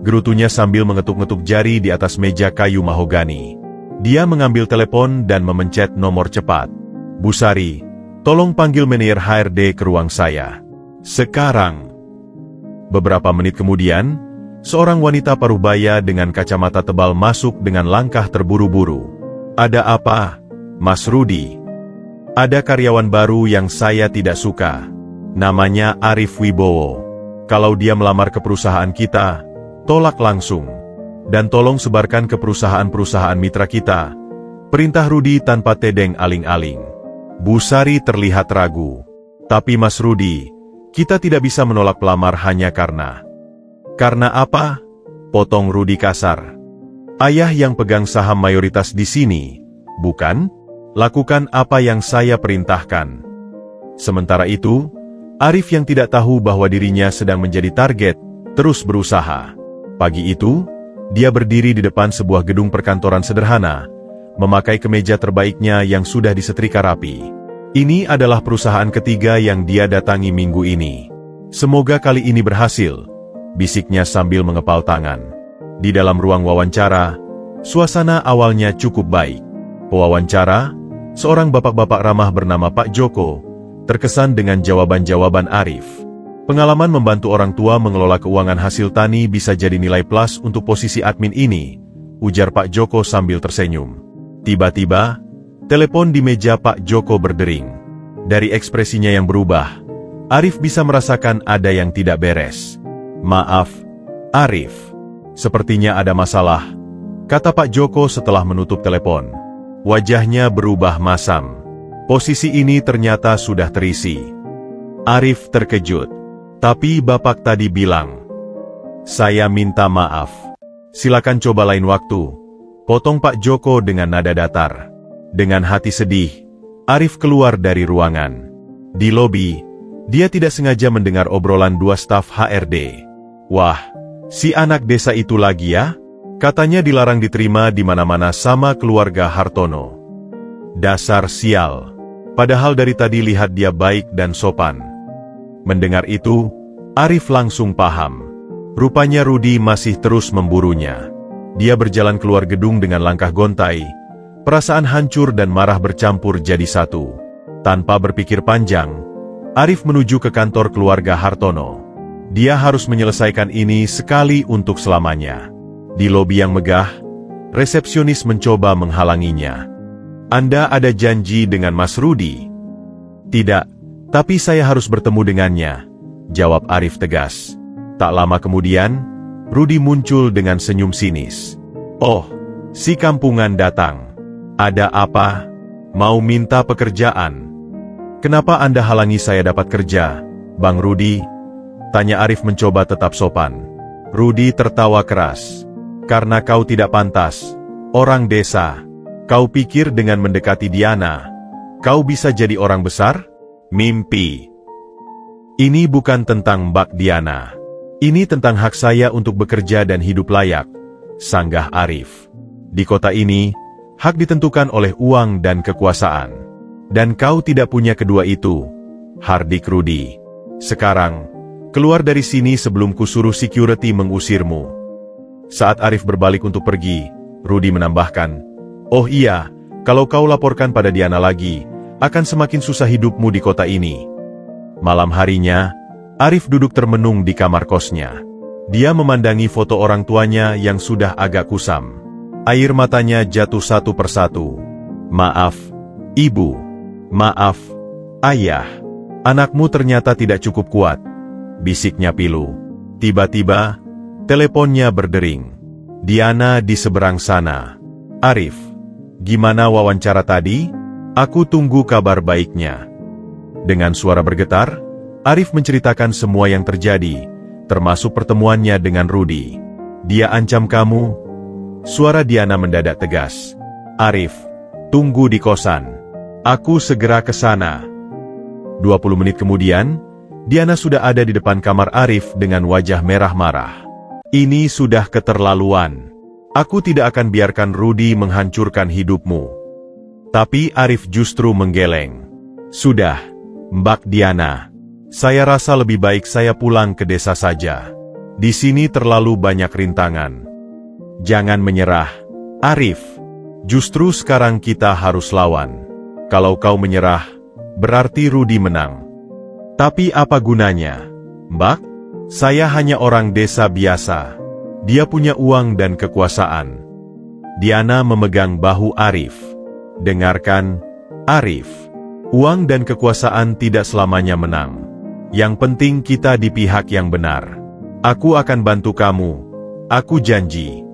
gerutunya sambil mengetuk-ngetuk jari di atas meja kayu mahogani. Dia mengambil telepon dan memencet nomor cepat. "Bu Sari, tolong panggil manajer HRD ke ruang saya. Sekarang." Beberapa menit kemudian, seorang wanita parubaya dengan kacamata tebal masuk dengan langkah terburu-buru. "Ada apa, Mas Rudi?" "Ada karyawan baru yang saya tidak suka. Namanya Arif Wibowo. Kalau dia melamar ke perusahaan kita, tolak langsung. Dan tolong sebarkan ke perusahaan-perusahaan mitra kita." Perintah Rudi tanpa tedeng aling-aling. Bu Sari terlihat ragu. "Tapi Mas Rudi, kita tidak bisa menolak pelamar hanya karena..." "Karena apa?" potong Rudi kasar. "Ayah yang pegang saham mayoritas di sini, bukan? Lakukan apa yang saya perintahkan." Sementara itu, Arif yang tidak tahu bahwa dirinya sedang menjadi target, terus berusaha. Pagi itu, dia berdiri di depan sebuah gedung perkantoran sederhana, memakai kemeja terbaiknya yang sudah disetrika rapi. Ini adalah perusahaan ketiga yang dia datangi minggu ini. "Semoga kali ini berhasil," bisiknya sambil mengepal tangan. Di dalam ruang wawancara, suasana awalnya cukup baik. Pewawancara, seorang bapak-bapak ramah bernama Pak Joko, terkesan dengan jawaban-jawaban Arif. "Pengalaman membantu orang tua mengelola keuangan hasil tani bisa jadi nilai plus untuk posisi admin ini," ujar Pak Joko sambil tersenyum. Tiba-tiba, telepon di meja Pak Joko berdering. Dari ekspresinya yang berubah, Arif bisa merasakan ada yang tidak beres. "Maaf, Arif. Sepertinya ada masalah," kata Pak Joko setelah menutup telepon. Wajahnya berubah masam. Posisi ini ternyata sudah terisi. Arif terkejut. "Tapi Bapak tadi bilang..." "Saya minta maaf. Silakan coba lain waktu," potong Pak Joko dengan nada datar. Dengan hati sedih, Arif keluar dari ruangan. Di lobi, dia tidak sengaja mendengar obrolan dua staf HRD. "Wah, si anak desa itu lagi ya?" katanya dilarang diterima di mana-mana sama keluarga Hartono. "Dasar sial. Padahal dari tadi lihat dia baik dan sopan." Mendengar itu, Arif langsung paham. Rupanya Rudi masih terus memburunya. Dia berjalan keluar gedung dengan langkah gontai. Perasaan hancur dan marah bercampur jadi satu. Tanpa berpikir panjang, Arif menuju ke kantor keluarga Hartono. Dia harus menyelesaikan ini sekali untuk selamanya. Di lobi yang megah, resepsionis mencoba menghalanginya. "Anda ada janji dengan Mas Rudi?" "Tidak, tapi saya harus bertemu dengannya," jawab Arif tegas. Tak lama kemudian, Rudi muncul dengan senyum sinis. "Oh, si kampungan datang. Ada apa? Mau minta pekerjaan?" "Kenapa Anda halangi saya dapat kerja, Bang Rudi?" tanya Arif mencoba tetap sopan. Rudi tertawa keras. "Karena kau tidak pantas, orang desa. Kau pikir dengan mendekati Diana, kau bisa jadi orang besar? Mimpi. Ini bukan tentang Mbak Diana. Ini tentang hak saya untuk bekerja dan hidup layak," sanggah Arif. "Di kota ini, hak ditentukan oleh uang dan kekuasaan. Dan kau tidak punya kedua itu, hardik Rudy. Sekarang, keluar dari sini sebelum kusuruh security mengusirmu. Saat Arif berbalik untuk pergi, Rudy menambahkan, "Oh iya, kalau kau laporkan pada Diana lagi, akan semakin susah hidupmu di kota ini." Malam harinya, Arif duduk termenung di kamar kosnya. Dia memandangi foto orang tuanya yang sudah agak kusam. Air matanya jatuh satu persatu. "Maaf, Ibu. Maaf, Ayah. Anakmu ternyata tidak cukup kuat," bisiknya pilu. Tiba-tiba, teleponnya berdering. Diana di seberang sana. "Arif, gimana wawancara tadi? Aku tunggu kabar baiknya." Dengan suara bergetar, Arif menceritakan semua yang terjadi, termasuk pertemuannya dengan Rudy. "Dia ancam kamu?" Suara Diana mendadak tegas. "Arif, tunggu di kosan. Aku segera ke sana." 20 menit kemudian, Diana sudah ada di depan kamar Arif dengan wajah merah marah. "Ini sudah keterlaluan. Aku tidak akan biarkan Rudy menghancurkan hidupmu." Tapi Arif justru menggeleng. "Sudah, Mbak Diana. Saya rasa lebih baik saya pulang ke desa saja. Di sini terlalu banyak rintangan." "Jangan menyerah, Arif. Justru sekarang kita harus lawan. Kalau kau menyerah, berarti Rudy menang." "Tapi apa gunanya, Mbak? Saya hanya orang desa biasa. Dia punya uang dan kekuasaan." Diana memegang bahu Arif. "Dengarkan, Arif. Uang dan kekuasaan tidak selamanya menang. Yang penting kita di pihak yang benar. Aku akan bantu kamu. Aku janji."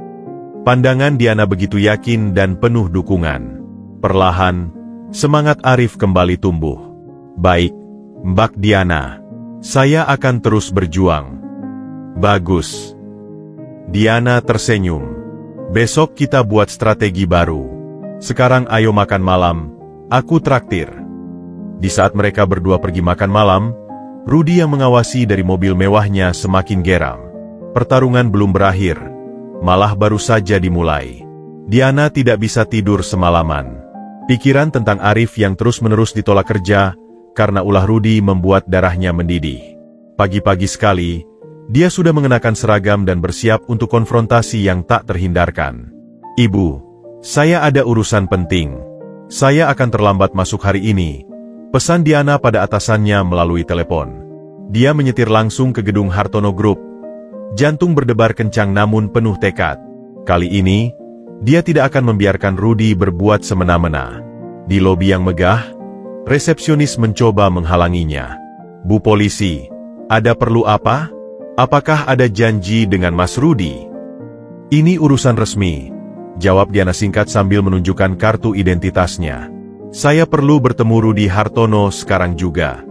Pandangan Diana begitu yakin dan penuh dukungan. Perlahan, semangat Arif kembali tumbuh. "Baik, Mbak Diana. Saya akan terus berjuang." "Bagus." Diana tersenyum. "Besok kita buat strategi baru. Sekarang ayo makan malam, aku traktir." Di saat mereka berdua pergi makan malam, Rudy yang mengawasi dari mobil mewahnya semakin geram. Pertarungan belum berakhir, malah baru saja dimulai. Diana tidak bisa tidur semalaman. Pikiran tentang Arif yang terus-menerus ditolak kerja karena ulah Rudy membuat darahnya mendidih. Pagi-pagi sekali, dia sudah mengenakan seragam dan bersiap untuk konfrontasi yang tak terhindarkan. "Ibu, saya ada urusan penting. Saya akan terlambat masuk hari ini," pesan Diana pada atasannya melalui telepon. Dia menyetir langsung ke gedung Hartono Group. Jantung berdebar kencang namun penuh tekad. Kali ini, dia tidak akan membiarkan Rudy berbuat semena-mena. Di lobi yang megah, resepsionis mencoba menghalanginya. "Bu polisi, ada perlu apa? Apakah ada janji dengan Mas Rudy?" "Ini urusan resmi," jawab Diana singkat sambil menunjukkan kartu identitasnya. "Saya perlu bertemu Rudy Hartono sekarang juga."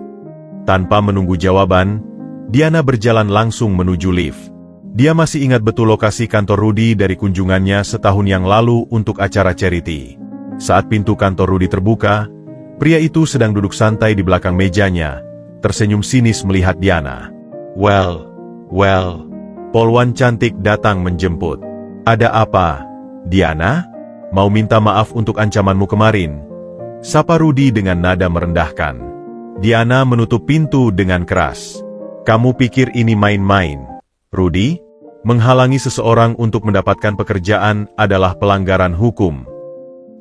Tanpa menunggu jawaban, Diana berjalan langsung menuju lift. Dia masih ingat betul lokasi kantor Rudy dari kunjungannya setahun yang lalu untuk acara charity. Saat pintu kantor Rudy terbuka, pria itu sedang duduk santai di belakang mejanya, tersenyum sinis melihat Diana. Well, Polwan cantik datang menjemput. "Ada apa, Diana? Mau minta maaf untuk ancamanmu kemarin?" Sapa Rudy dengan nada merendahkan. Diana menutup pintu dengan keras. "Kamu pikir ini main-main, Rudy? Menghalangi seseorang untuk mendapatkan pekerjaan adalah pelanggaran hukum."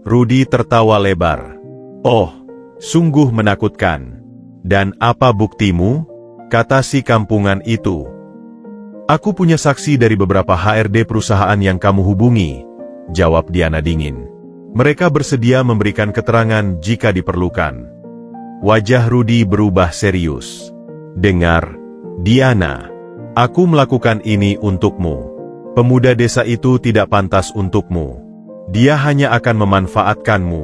Rudy tertawa lebar. "Oh, sungguh menakutkan. Dan apa buktimu?" kata si kampungan itu. "Aku punya saksi dari beberapa HRD perusahaan yang kamu hubungi," jawab Diana dingin. "Mereka bersedia memberikan keterangan jika diperlukan." Wajah Rudy berubah serius. "Dengar, Diana. Aku melakukan ini untukmu. Pemuda desa itu tidak pantas untukmu. Dia hanya akan memanfaatkanmu.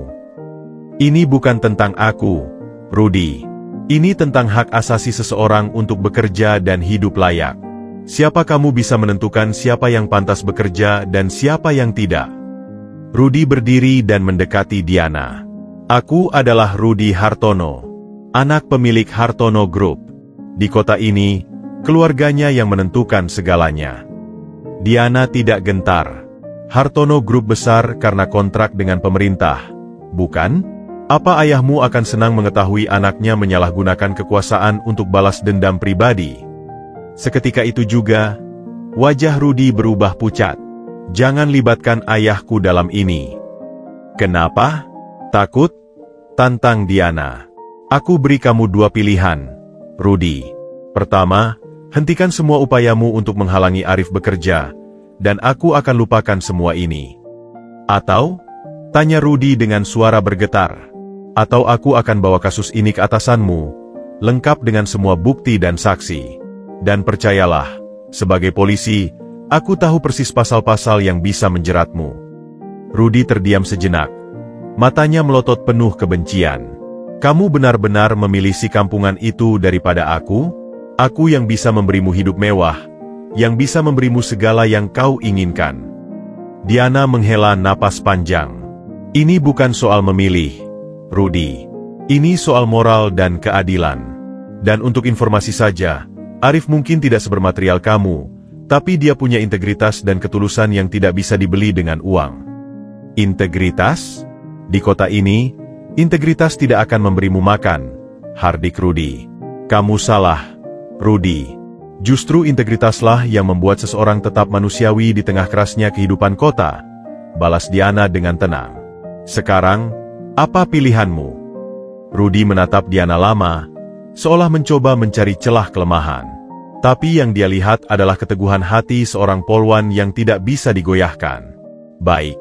Ini bukan tentang aku, Rudy. Ini tentang hak asasi seseorang untuk bekerja dan hidup layak. Siapa kamu bisa menentukan siapa yang pantas bekerja dan siapa yang tidak?" Rudy berdiri dan mendekati Diana. "Aku adalah Rudy Hartono, anak pemilik Hartono Group. Di kota ini, keluarganya yang menentukan segalanya." Diana tidak gentar. "Hartono Group besar karena kontrak dengan pemerintah, bukan? Apa ayahmu akan senang mengetahui anaknya menyalahgunakan kekuasaan untuk balas dendam pribadi? Seketika itu juga, wajah Rudy berubah pucat. Jangan libatkan ayahku dalam ini. Kenapa? Takut? Tantang Diana. Aku beri kamu dua pilihan, Rudy. Pertama, hentikan semua upayamu untuk menghalangi Arif bekerja, dan aku akan lupakan semua ini. Atau, tanya Rudy dengan suara bergetar. Atau aku akan bawa kasus ini ke atasanmu, lengkap dengan semua bukti dan saksi. Dan percayalah, sebagai polisi, aku tahu persis pasal-pasal yang bisa menjeratmu. Rudy terdiam sejenak. Matanya melotot penuh kebencian. Kamu benar-benar memilih si kampungan itu daripada aku? Aku yang bisa memberimu hidup mewah, yang bisa memberimu segala yang kau inginkan. Diana menghela napas panjang. Ini bukan soal memilih, Rudy. Ini soal moral dan keadilan. Dan untuk informasi saja, Arif mungkin tidak sebermaterial kamu, tapi dia punya integritas dan ketulusan yang tidak bisa dibeli dengan uang. Integritas? Di kota ini, integritas tidak akan memberimu makan, hardik Rudy. Kamu salah, Rudy. Justru integritaslah yang membuat seseorang tetap manusiawi di tengah kerasnya kehidupan kota, balas Diana dengan tenang. Sekarang, apa pilihanmu? Rudy menatap Diana lama, seolah mencoba mencari celah kelemahan. Tapi yang dia lihat adalah keteguhan hati seorang polwan yang tidak bisa digoyahkan. Baik.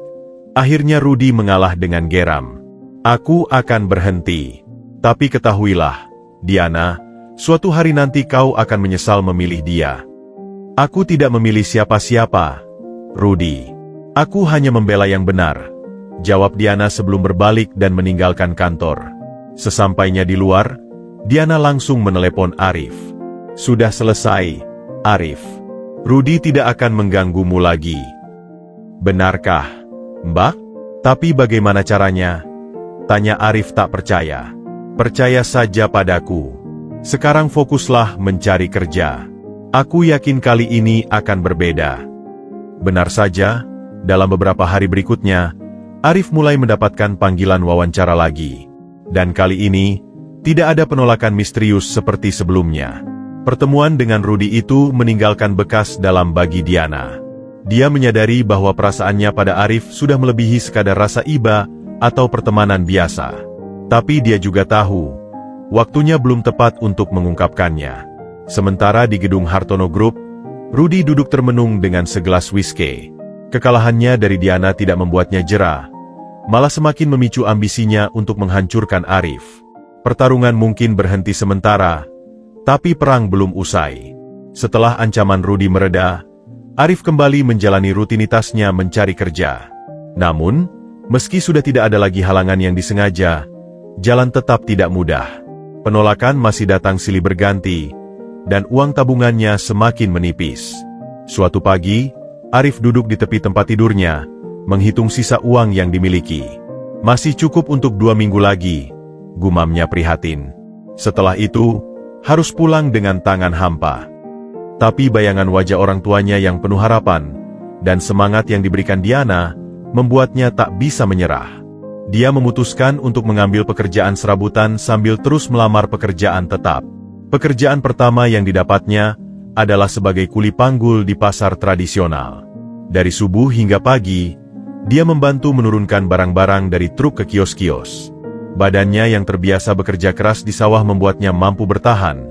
Akhirnya Rudy mengalah dengan geram. Aku akan berhenti. Tapi ketahuilah, Diana, suatu hari nanti kau akan menyesal memilih dia. Aku tidak memilih siapa-siapa, Rudy. Aku hanya membela yang benar, jawab Diana sebelum berbalik dan meninggalkan kantor. Sesampainya di luar, Diana langsung menelepon Arif. Sudah selesai, Arif. Rudy tidak akan mengganggumu lagi. Benarkah, Mbak? Tapi bagaimana caranya? Tanya Arif tak percaya. Percaya saja padaku. Sekarang fokuslah mencari kerja. Aku yakin kali ini akan berbeda. Benar saja, dalam beberapa hari berikutnya, Arif mulai mendapatkan panggilan wawancara lagi. Dan kali ini, tidak ada penolakan misterius seperti sebelumnya. Pertemuan dengan Rudy itu meninggalkan bekas dalam bagi Diana. Dia menyadari bahwa perasaannya pada Arif sudah melebihi sekadar rasa iba atau pertemanan biasa. Tapi dia juga tahu, waktunya belum tepat untuk mengungkapkannya. Sementara di gedung Hartono Group, Rudy duduk termenung dengan segelas whisky. Kekalahannya dari Diana tidak membuatnya jera, malah semakin memicu ambisinya untuk menghancurkan Arif. Pertarungan mungkin berhenti sementara, tapi perang belum usai. Setelah ancaman Rudy mereda, Arif kembali menjalani rutinitasnya mencari kerja. Namun, meski sudah tidak ada lagi halangan yang disengaja, jalan tetap tidak mudah. Penolakan masih datang silih berganti, dan uang tabungannya semakin menipis. Suatu pagi, Arif duduk di tepi tempat tidurnya, menghitung sisa uang yang dimiliki. Masih cukup untuk 2 minggu lagi, gumamnya prihatin. Setelah itu, harus pulang dengan tangan hampa. Tapi bayangan wajah orang tuanya yang penuh harapan, dan semangat yang diberikan Diana, membuatnya tak bisa menyerah. Dia memutuskan untuk mengambil pekerjaan serabutan sambil terus melamar pekerjaan tetap. Pekerjaan pertama yang didapatnya adalah sebagai kuli panggul di pasar tradisional. Dari subuh hingga pagi, dia membantu menurunkan barang-barang dari truk ke kios-kios. Badannya yang terbiasa bekerja keras di sawah membuatnya mampu bertahan,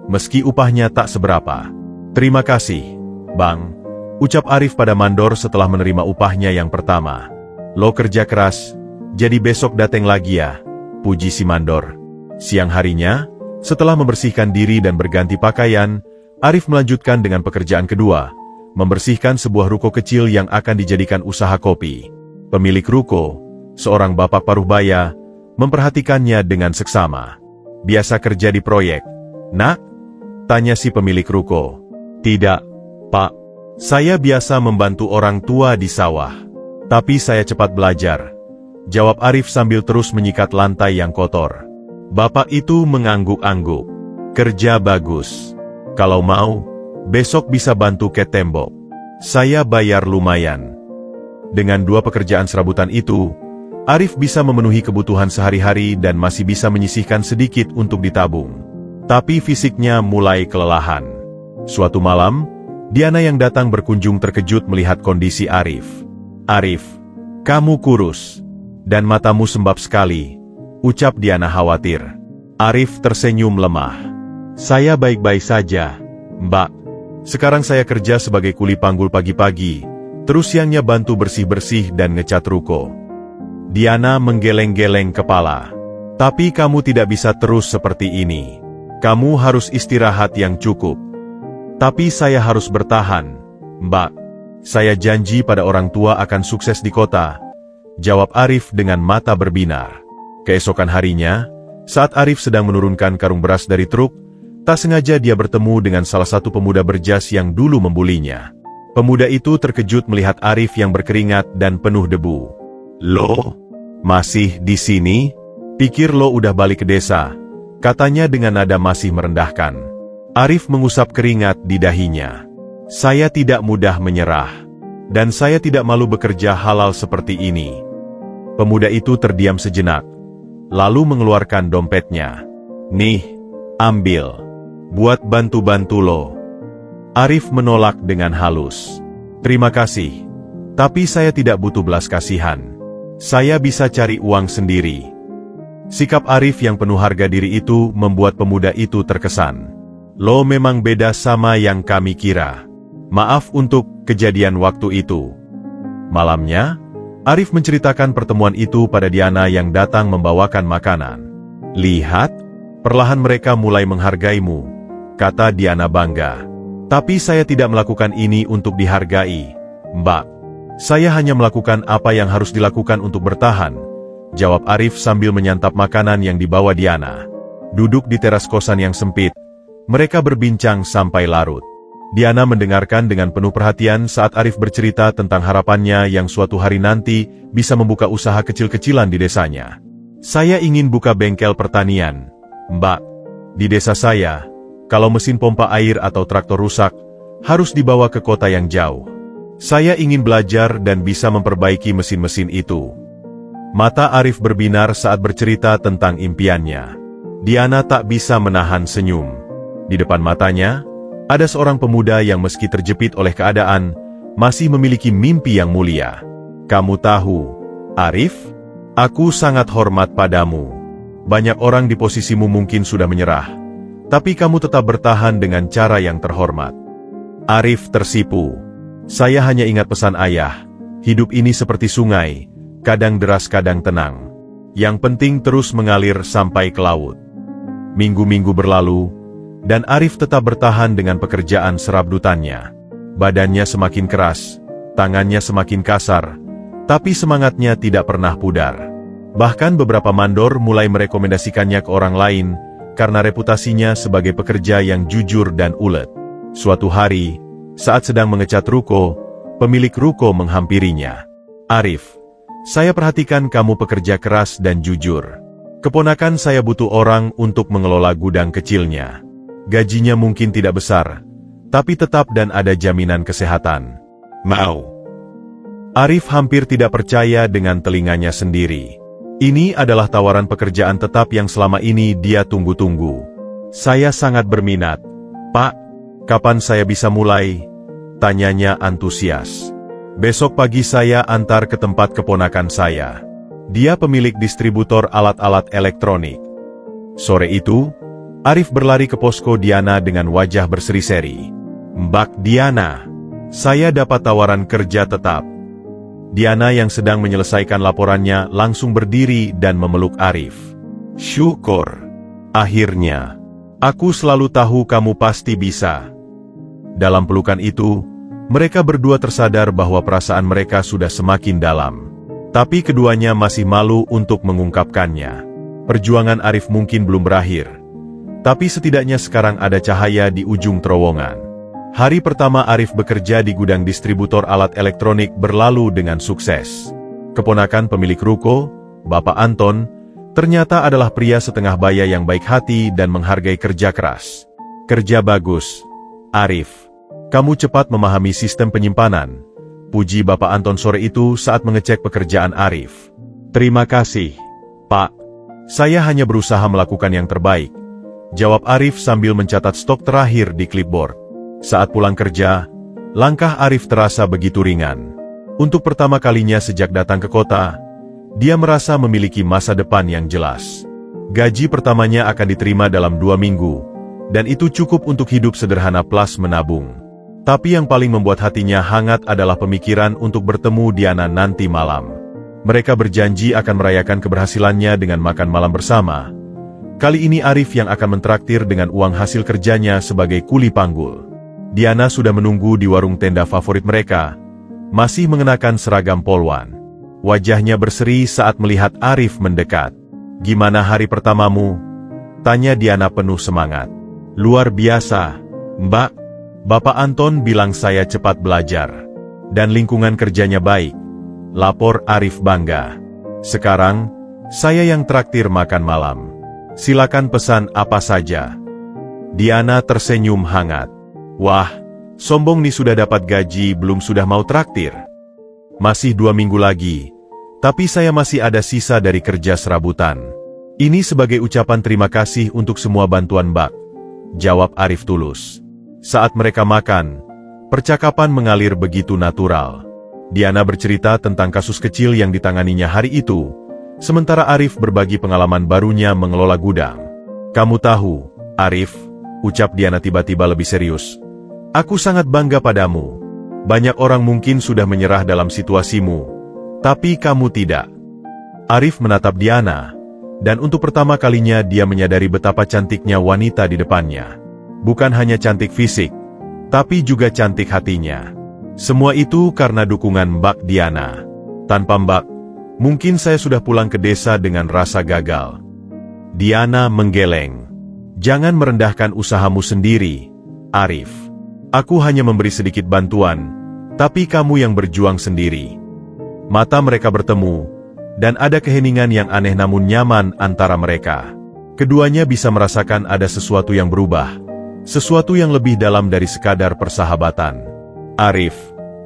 meski upahnya tak seberapa. Terima kasih, Bang, ucap Arif pada mandor setelah menerima upahnya yang pertama. Lo kerja keras, jadi besok dateng lagi ya, puji si mandor. Siang harinya, setelah membersihkan diri dan berganti pakaian, Arif melanjutkan dengan pekerjaan kedua, membersihkan sebuah ruko kecil yang akan dijadikan usaha kopi. Pemilik ruko, seorang bapak paruh baya, memperhatikannya dengan seksama. Biasa kerja di proyek, nak? Tanya si pemilik ruko. Tidak, Pak. Saya biasa membantu orang tua di sawah. Tapi saya cepat belajar, jawab Arif sambil terus menyikat lantai yang kotor. Bapak itu mengangguk-angguk. Kerja bagus. Kalau mau, besok bisa bantu ke tembok. Saya bayar lumayan. Dengan 2 pekerjaan serabutan itu, Arif bisa memenuhi kebutuhan sehari-hari dan masih bisa menyisihkan sedikit untuk ditabung. Tapi fisiknya mulai kelelahan. Suatu malam, Diana yang datang berkunjung terkejut melihat kondisi Arif. "Arif, kamu kurus. Dan matamu sembab sekali," ucap Diana khawatir. Arif tersenyum lemah. "Saya baik-baik saja, Mbak. Sekarang saya kerja sebagai kuli panggul pagi-pagi, terus siangnya bantu bersih-bersih dan ngecat ruko." Diana menggeleng-geleng kepala. "Tapi kamu tidak bisa terus seperti ini. Kamu harus istirahat yang cukup." "Tapi saya harus bertahan, Mbak. Saya janji pada orang tua akan sukses di kota," jawab Arif dengan mata berbinar. Keesokan harinya, saat Arif sedang menurunkan karung beras dari truk, tak sengaja dia bertemu dengan salah satu pemuda berjas yang dulu membulinya. Pemuda itu terkejut melihat Arif yang berkeringat dan penuh debu. "Lo, masih di sini? Pikir lo udah balik ke desa," katanya dengan nada masih merendahkan. Arif mengusap keringat di dahinya. "Saya tidak mudah menyerah. Dan saya tidak malu bekerja halal seperti ini." Pemuda itu terdiam sejenak, lalu mengeluarkan dompetnya. "Nih, ambil. Buat bantu-bantu lo." Arif menolak dengan halus. "Terima kasih. Tapi saya tidak butuh belas kasihan. Saya bisa cari uang sendiri." Sikap Arif yang penuh harga diri itu membuat pemuda itu terkesan. "Lo memang beda sama yang kami kira. Maaf untuk kejadian waktu itu." Malamnya, Arif menceritakan pertemuan itu pada Diana yang datang membawakan makanan. "Lihat, perlahan mereka mulai menghargaimu," kata Diana bangga. "Tapi saya tidak melakukan ini untuk dihargai, Mbak. Saya hanya melakukan apa yang harus dilakukan untuk bertahan," jawab Arif sambil menyantap makanan yang dibawa Diana. Duduk di teras kosan yang sempit, mereka berbincang sampai larut. Diana mendengarkan dengan penuh perhatian saat Arif bercerita tentang harapannya yang suatu hari nanti bisa membuka usaha kecil-kecilan di desanya. "Saya ingin buka bengkel pertanian, Mbak. Di desa saya, kalau mesin pompa air atau traktor rusak, harus dibawa ke kota yang jauh. Saya ingin belajar dan bisa memperbaiki mesin-mesin itu." Mata Arif berbinar saat bercerita tentang impiannya. Diana tak bisa menahan senyum. Di depan matanya, ada seorang pemuda yang meski terjepit oleh keadaan, masih memiliki mimpi yang mulia. "Kamu tahu, Arif, aku sangat hormat padamu. Banyak orang di posisimu mungkin sudah menyerah, tapi kamu tetap bertahan dengan cara yang terhormat." Arif tersipu. "Saya hanya ingat pesan ayah, hidup ini seperti sungai, kadang deras kadang tenang. Yang penting terus mengalir sampai ke laut." Minggu-minggu berlalu, dan Arif tetap bertahan dengan pekerjaan serabutannya. Badannya semakin keras, tangannya semakin kasar, tapi semangatnya tidak pernah pudar. Bahkan beberapa mandor mulai merekomendasikannya ke orang lain, karena reputasinya sebagai pekerja yang jujur dan ulet. Suatu hari, saat sedang mengecat ruko, pemilik ruko menghampirinya. "Arif, saya perhatikan kamu pekerja keras dan jujur. Keponakan saya butuh orang untuk mengelola gudang kecilnya. Gajinya mungkin tidak besar, tapi tetap dan ada jaminan kesehatan. Mau?" Arif hampir tidak percaya dengan telinganya sendiri. Ini adalah tawaran pekerjaan tetap yang selama ini dia tunggu-tunggu. "Saya sangat berminat, Pak. Kapan saya bisa mulai?" tanyanya antusias. "Besok pagi saya antar ke tempat keponakan saya. Dia pemilik distributor alat-alat elektronik." Sore itu, Arif berlari ke posko Diana dengan wajah berseri-seri. "Mbak Diana, saya dapat tawaran kerja tetap." Diana yang sedang menyelesaikan laporannya langsung berdiri dan memeluk Arif. "Syukur. Akhirnya. Aku selalu tahu kamu pasti bisa." Dalam pelukan itu, mereka berdua tersadar bahwa perasaan mereka sudah semakin dalam. Tapi keduanya masih malu untuk mengungkapkannya. Perjuangan Arif mungkin belum berakhir. Tapi setidaknya sekarang ada cahaya di ujung terowongan. Hari pertama Arif bekerja di gudang distributor alat elektronik berlalu dengan sukses. Keponakan pemilik ruko, Bapak Anton, ternyata adalah pria setengah baya yang baik hati dan menghargai kerja keras. "Kerja bagus, Arif. Kamu cepat memahami sistem penyimpanan," puji Bapak Anton sore itu saat mengecek pekerjaan Arif. Terima kasih, Pak. Saya hanya berusaha melakukan yang terbaik, jawab Arif sambil mencatat stok terakhir di clipboard. Saat pulang kerja, langkah Arif terasa begitu ringan. Untuk pertama kalinya sejak datang ke kota, dia merasa memiliki masa depan yang jelas. Gaji pertamanya akan diterima dalam 2 minggu, dan itu cukup untuk hidup sederhana plus menabung. Tapi yang paling membuat hatinya hangat adalah pemikiran untuk bertemu Diana nanti malam. Mereka berjanji akan merayakan keberhasilannya dengan makan malam bersama. Kali ini Arif yang akan mentraktir dengan uang hasil kerjanya sebagai kuli panggul. Diana sudah menunggu di warung tenda favorit mereka, masih mengenakan seragam polwan. Wajahnya berseri saat melihat Arif mendekat. "Gimana hari pertamamu?" tanya Diana penuh semangat. "Luar biasa, Mbak. Bapak Anton bilang saya cepat belajar. Dan lingkungan kerjanya baik," lapor Arif bangga. "Sekarang, saya yang traktir makan malam. Silakan pesan apa saja." Diana tersenyum hangat. "Wah, sombong nih, sudah dapat gaji belum sudah mau traktir. Masih 2 minggu lagi, tapi saya masih ada sisa dari kerja serabutan. Ini sebagai ucapan terima kasih untuk semua bantuan Mbak," jawab Arif tulus. Saat mereka makan, percakapan mengalir begitu natural. Diana bercerita tentang kasus kecil yang ditanganinya hari itu, sementara Arif berbagi pengalaman barunya mengelola gudang. "Kamu tahu, Arif," ucap Diana tiba-tiba lebih serius, "aku sangat bangga padamu. Banyak orang mungkin sudah menyerah dalam situasimu, tapi kamu tidak." Arif menatap Diana, dan untuk pertama kalinya dia menyadari betapa cantiknya wanita di depannya. Bukan hanya cantik fisik, tapi juga cantik hatinya. Semua itu karena dukungan Mbak Diana. "Tanpa Mbak, mungkin saya sudah pulang ke desa dengan rasa gagal." Diana menggeleng. "Jangan merendahkan usahamu sendiri, Arif. Aku hanya memberi sedikit bantuan, tapi kamu yang berjuang sendiri." Mata mereka bertemu, dan ada keheningan yang aneh namun nyaman antara mereka. Keduanya bisa merasakan ada sesuatu yang berubah, sesuatu yang lebih dalam dari sekadar persahabatan. "Arif,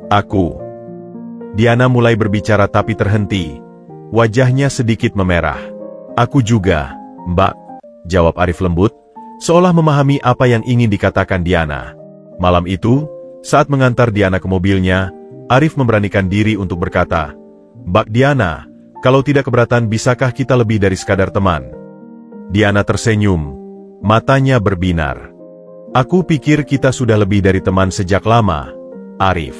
aku..." Diana mulai berbicara tapi terhenti. Wajahnya sedikit memerah. "Aku juga, Mbak," jawab Arif lembut, seolah memahami apa yang ingin dikatakan Diana. Malam itu, saat mengantar Diana ke mobilnya, Arif memberanikan diri untuk berkata, "Mbak Diana, kalau tidak keberatan bisakah kita lebih dari sekadar teman?" Diana tersenyum, matanya berbinar. "Aku pikir kita sudah lebih dari teman sejak lama, Arif.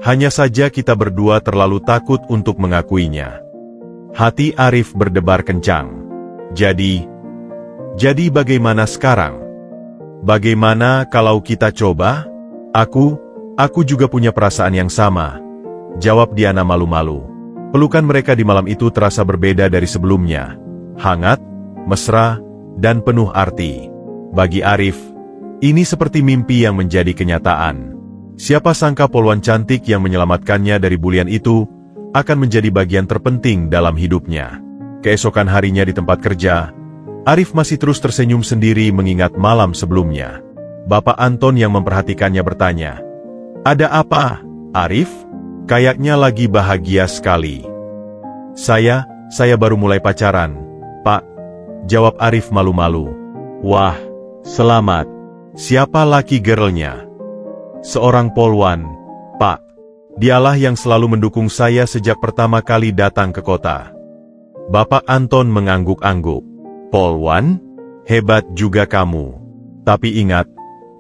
Hanya saja kita berdua terlalu takut untuk mengakuinya." Hati Arif berdebar kencang. Jadi bagaimana sekarang? "Bagaimana kalau kita coba?" Aku juga punya perasaan yang sama," jawab Diana malu-malu. Pelukan mereka di malam itu terasa berbeda dari sebelumnya. Hangat, mesra, dan penuh arti. Bagi Arif, ini seperti mimpi yang menjadi kenyataan. Siapa sangka polwan cantik yang menyelamatkannya dari bulian itu akan menjadi bagian terpenting dalam hidupnya. Keesokan harinya di tempat kerja, Arif masih terus tersenyum sendiri mengingat malam sebelumnya. Bapak Anton yang memperhatikannya bertanya, "Ada apa, Arif? Kayaknya lagi bahagia sekali." Saya baru mulai pacaran, Pak," jawab Arif malu-malu. "Wah, selamat. Siapa laki girlnya?" "Seorang polwan, Pak. Dialah yang selalu mendukung saya sejak pertama kali datang ke kota." Bapak Anton mengangguk-angguk. "Polwan? Hebat juga kamu. Tapi ingat,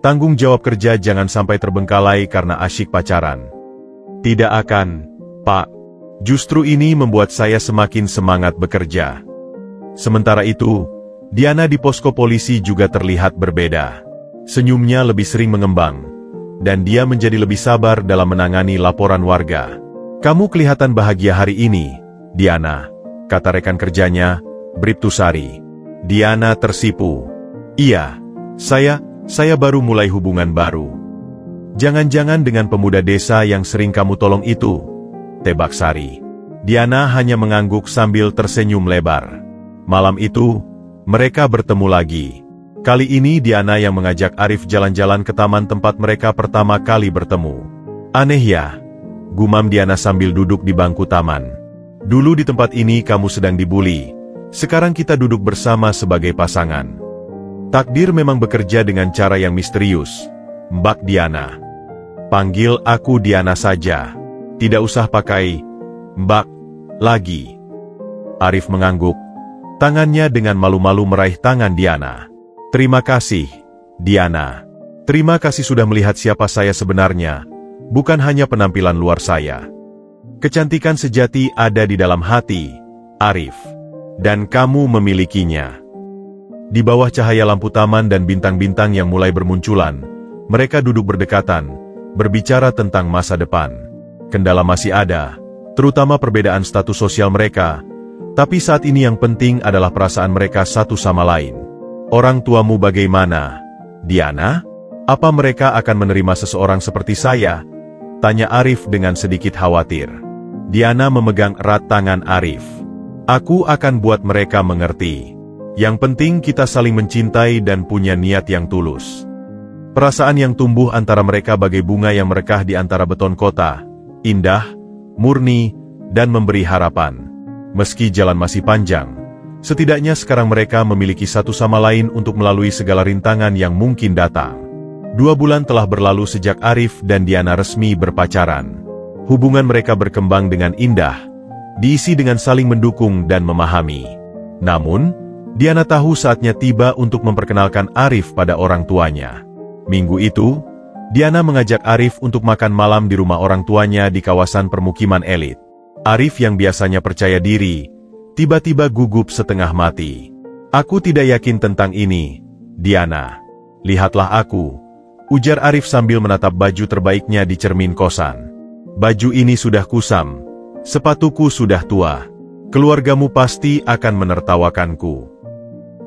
tanggung jawab kerja jangan sampai terbengkalai karena asyik pacaran." "Tidak akan, Pak. Justru ini membuat saya semakin semangat bekerja." Sementara itu, Diana di posko polisi juga terlihat berbeda. Senyumnya lebih sering mengembang, dan dia menjadi lebih sabar dalam menangani laporan warga. "Kamu kelihatan bahagia hari ini, Diana," kata rekan kerjanya, Bribtu Sari. Diana tersipu. "Iya, saya baru mulai hubungan baru." "Jangan-jangan dengan pemuda desa yang sering kamu tolong itu," tebak Sari. Diana hanya mengangguk sambil tersenyum lebar. Malam itu, mereka bertemu lagi. Kali ini Diana yang mengajak Arif jalan-jalan ke taman tempat mereka pertama kali bertemu. "Aneh ya," gumam Diana sambil duduk di bangku taman. Dulu di tempat ini kamu sedang dibuli, sekarang kita duduk bersama sebagai pasangan. Takdir memang bekerja dengan cara yang misterius, Mbak Diana. Panggil aku Diana saja, tidak usah pakai Mbak lagi. Arif mengangguk, tangannya dengan malu-malu meraih tangan Diana. Terima kasih, Diana. Terima kasih sudah melihat siapa saya sebenarnya, bukan hanya penampilan luar saya. Kecantikan sejati ada di dalam hati, Arif. Dan kamu memilikinya. Di bawah cahaya lampu taman dan bintang-bintang yang mulai bermunculan, mereka duduk berdekatan, berbicara tentang masa depan. Kendala masih ada, terutama perbedaan status sosial mereka, tapi saat ini yang penting adalah perasaan mereka satu sama lain. Orang tuamu bagaimana, Diana? Apa mereka akan menerima seseorang seperti saya? Tanya Arif dengan sedikit khawatir. Diana memegang erat tangan Arif. Aku akan buat mereka mengerti. Yang penting kita saling mencintai dan punya niat yang tulus. Perasaan yang tumbuh antara mereka bagai bunga yang merekah di antara beton kota, indah, murni, dan memberi harapan. Meski jalan masih panjang, setidaknya sekarang mereka memiliki satu sama lain untuk melalui segala rintangan yang mungkin datang. 2 bulan telah berlalu sejak Arif dan Diana resmi berpacaran. Hubungan mereka berkembang dengan indah, diisi dengan saling mendukung dan memahami. Namun, Diana tahu saatnya tiba untuk memperkenalkan Arif pada orang tuanya. Minggu itu, Diana mengajak Arif untuk makan malam di rumah orang tuanya di kawasan permukiman elit. Arif yang biasanya percaya diri, tiba-tiba gugup setengah mati. Aku tidak yakin tentang ini, Diana. Lihatlah aku, ujar Arif sambil menatap baju terbaiknya di cermin kosan. Baju ini sudah kusam, sepatuku sudah tua. Keluargamu pasti akan menertawakanku.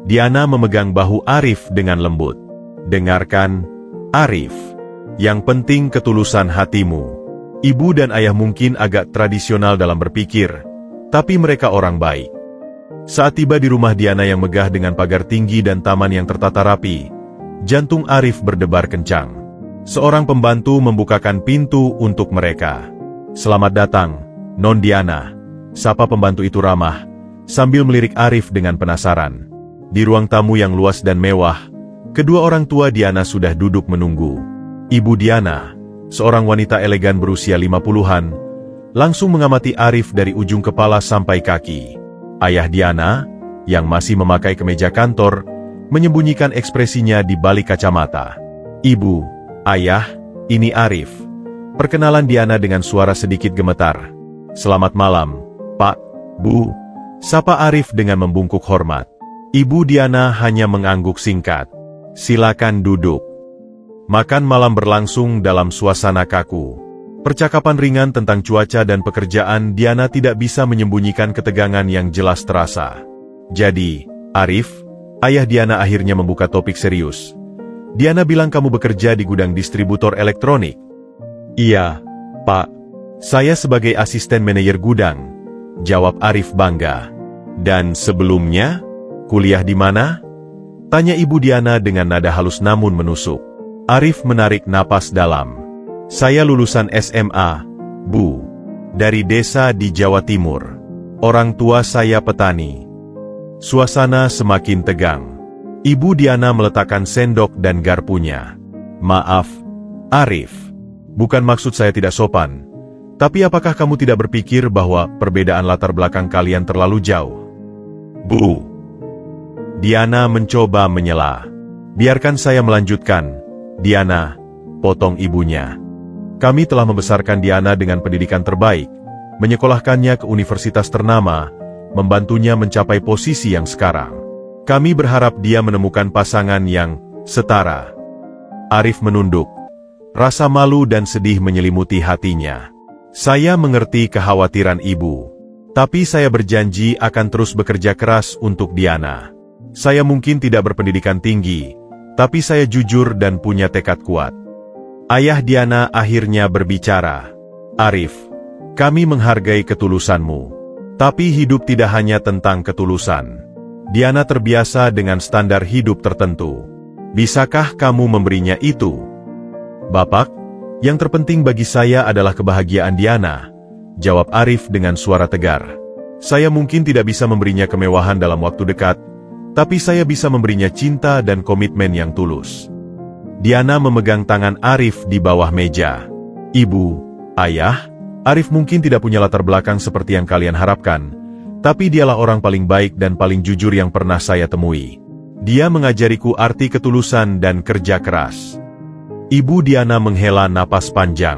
Diana memegang bahu Arif dengan lembut. Dengarkan, Arif. Yang penting ketulusan hatimu. Ibu dan ayah mungkin agak tradisional dalam berpikir, tapi mereka orang baik. Saat tiba di rumah Diana yang megah dengan pagar tinggi dan taman yang tertata rapi, jantung Arif berdebar kencang. Seorang pembantu membukakan pintu untuk mereka. Selamat datang, Non Diana. Sapa pembantu itu ramah, sambil melirik Arif dengan penasaran. Di ruang tamu yang luas dan mewah, kedua orang tua Diana sudah duduk menunggu. Ibu Diana, seorang wanita elegan berusia 50-an, langsung mengamati Arif dari ujung kepala sampai kaki. Ayah Diana, yang masih memakai kemeja kantor, menyembunyikan ekspresinya di balik kacamata. Ibu, Ayah, ini Arif. Perkenalan Diana dengan suara sedikit gemetar. Selamat malam, Pak, Bu. Sapa Arif dengan membungkuk hormat. Ibu Diana hanya mengangguk singkat. Silakan duduk. Makan malam berlangsung dalam suasana kaku. Percakapan ringan tentang cuaca dan pekerjaan Diana tidak bisa menyembunyikan ketegangan yang jelas terasa. Jadi, Arif, ayah Diana akhirnya membuka topik serius. Diana bilang kamu bekerja di gudang distributor elektronik. Iya, Pak. Saya sebagai asisten manajer gudang, jawab Arif bangga. Dan sebelumnya, kuliah di mana? Tanya Ibu Diana dengan nada halus namun menusuk. Arif menarik napas dalam. Saya lulusan SMA, Bu. Dari desa di Jawa Timur. Orang tua saya petani. Suasana semakin tegang. Ibu Diana meletakkan sendok dan garpunya. Maaf, Arif. Bukan maksud saya tidak sopan. Tapi apakah kamu tidak berpikir bahwa perbedaan latar belakang kalian terlalu jauh? Bu. Diana mencoba menyela. Biarkan saya melanjutkan. Diana, potong ibunya. Kami telah membesarkan Diana dengan pendidikan terbaik, menyekolahkannya ke universitas ternama, membantunya mencapai posisi yang sekarang. Kami berharap dia menemukan pasangan yang setara. Arif menunduk. Rasa malu dan sedih menyelimuti hatinya. Saya mengerti kekhawatiran ibu. Tapi saya berjanji akan terus bekerja keras untuk Diana. Saya mungkin tidak berpendidikan tinggi, tapi saya jujur dan punya tekad kuat. Ayah Diana akhirnya berbicara. Arif, kami menghargai ketulusanmu. Tapi hidup tidak hanya tentang ketulusan. Diana terbiasa dengan standar hidup tertentu. Bisakah kamu memberinya itu? Bapak, yang terpenting bagi saya adalah kebahagiaan Diana, jawab Arif dengan suara tegar. Saya mungkin tidak bisa memberinya kemewahan dalam waktu dekat, tapi saya bisa memberinya cinta dan komitmen yang tulus. Diana memegang tangan Arif di bawah meja. Ibu, ayah, Arif mungkin tidak punya latar belakang seperti yang kalian harapkan, tapi dialah orang paling baik dan paling jujur yang pernah saya temui. Dia mengajariku arti ketulusan dan kerja keras. Ibu Diana menghela napas panjang.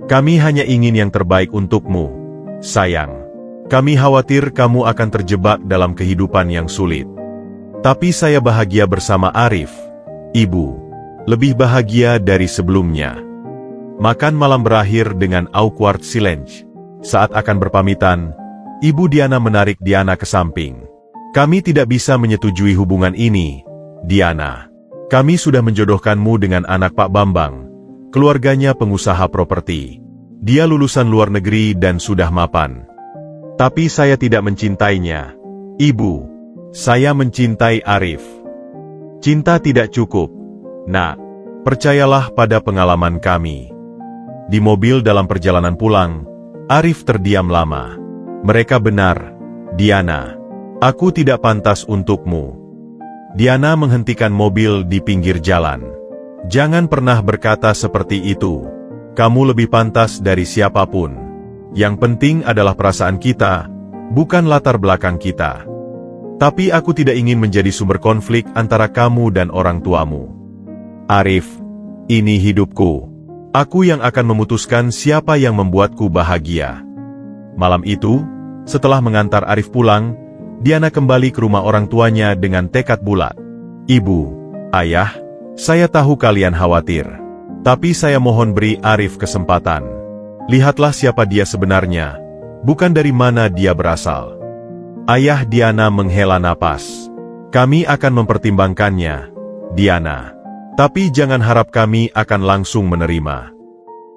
Kami hanya ingin yang terbaik untukmu, sayang. Kami khawatir kamu akan terjebak dalam kehidupan yang sulit. Tapi saya bahagia bersama Arif, Ibu. Lebih bahagia dari sebelumnya. Makan malam berakhir dengan awkward silence. Saat akan berpamitan, Ibu Diana menarik Diana ke samping. Kami tidak bisa menyetujui hubungan ini, Diana. Kami sudah menjodohkanmu dengan anak Pak Bambang, keluarganya pengusaha properti. Dia lulusan luar negeri dan sudah mapan. Tapi saya tidak mencintainya, Ibu. Saya mencintai Arif. Cinta tidak cukup, Nak. Percayalah pada pengalaman kami. Di mobil dalam perjalanan pulang, Arif terdiam lama. Mereka benar, Diana. Aku tidak pantas untukmu. Diana menghentikan mobil di pinggir jalan. Jangan pernah berkata seperti itu. Kamu lebih pantas dari siapapun. Yang penting adalah perasaan kita, bukan latar belakang kita. Tapi aku tidak ingin menjadi sumber konflik antara kamu dan orang tuamu. Arif, ini hidupku. Aku yang akan memutuskan siapa yang membuatku bahagia. Malam itu, setelah mengantar Arif pulang, Diana kembali ke rumah orang tuanya dengan tekad bulat. Ibu, ayah, saya tahu kalian khawatir. Tapi saya mohon beri Arif kesempatan. Lihatlah siapa dia sebenarnya, bukan dari mana dia berasal. Ayah Diana menghela napas. Kami akan mempertimbangkannya, Diana. Tapi jangan harap kami akan langsung menerima.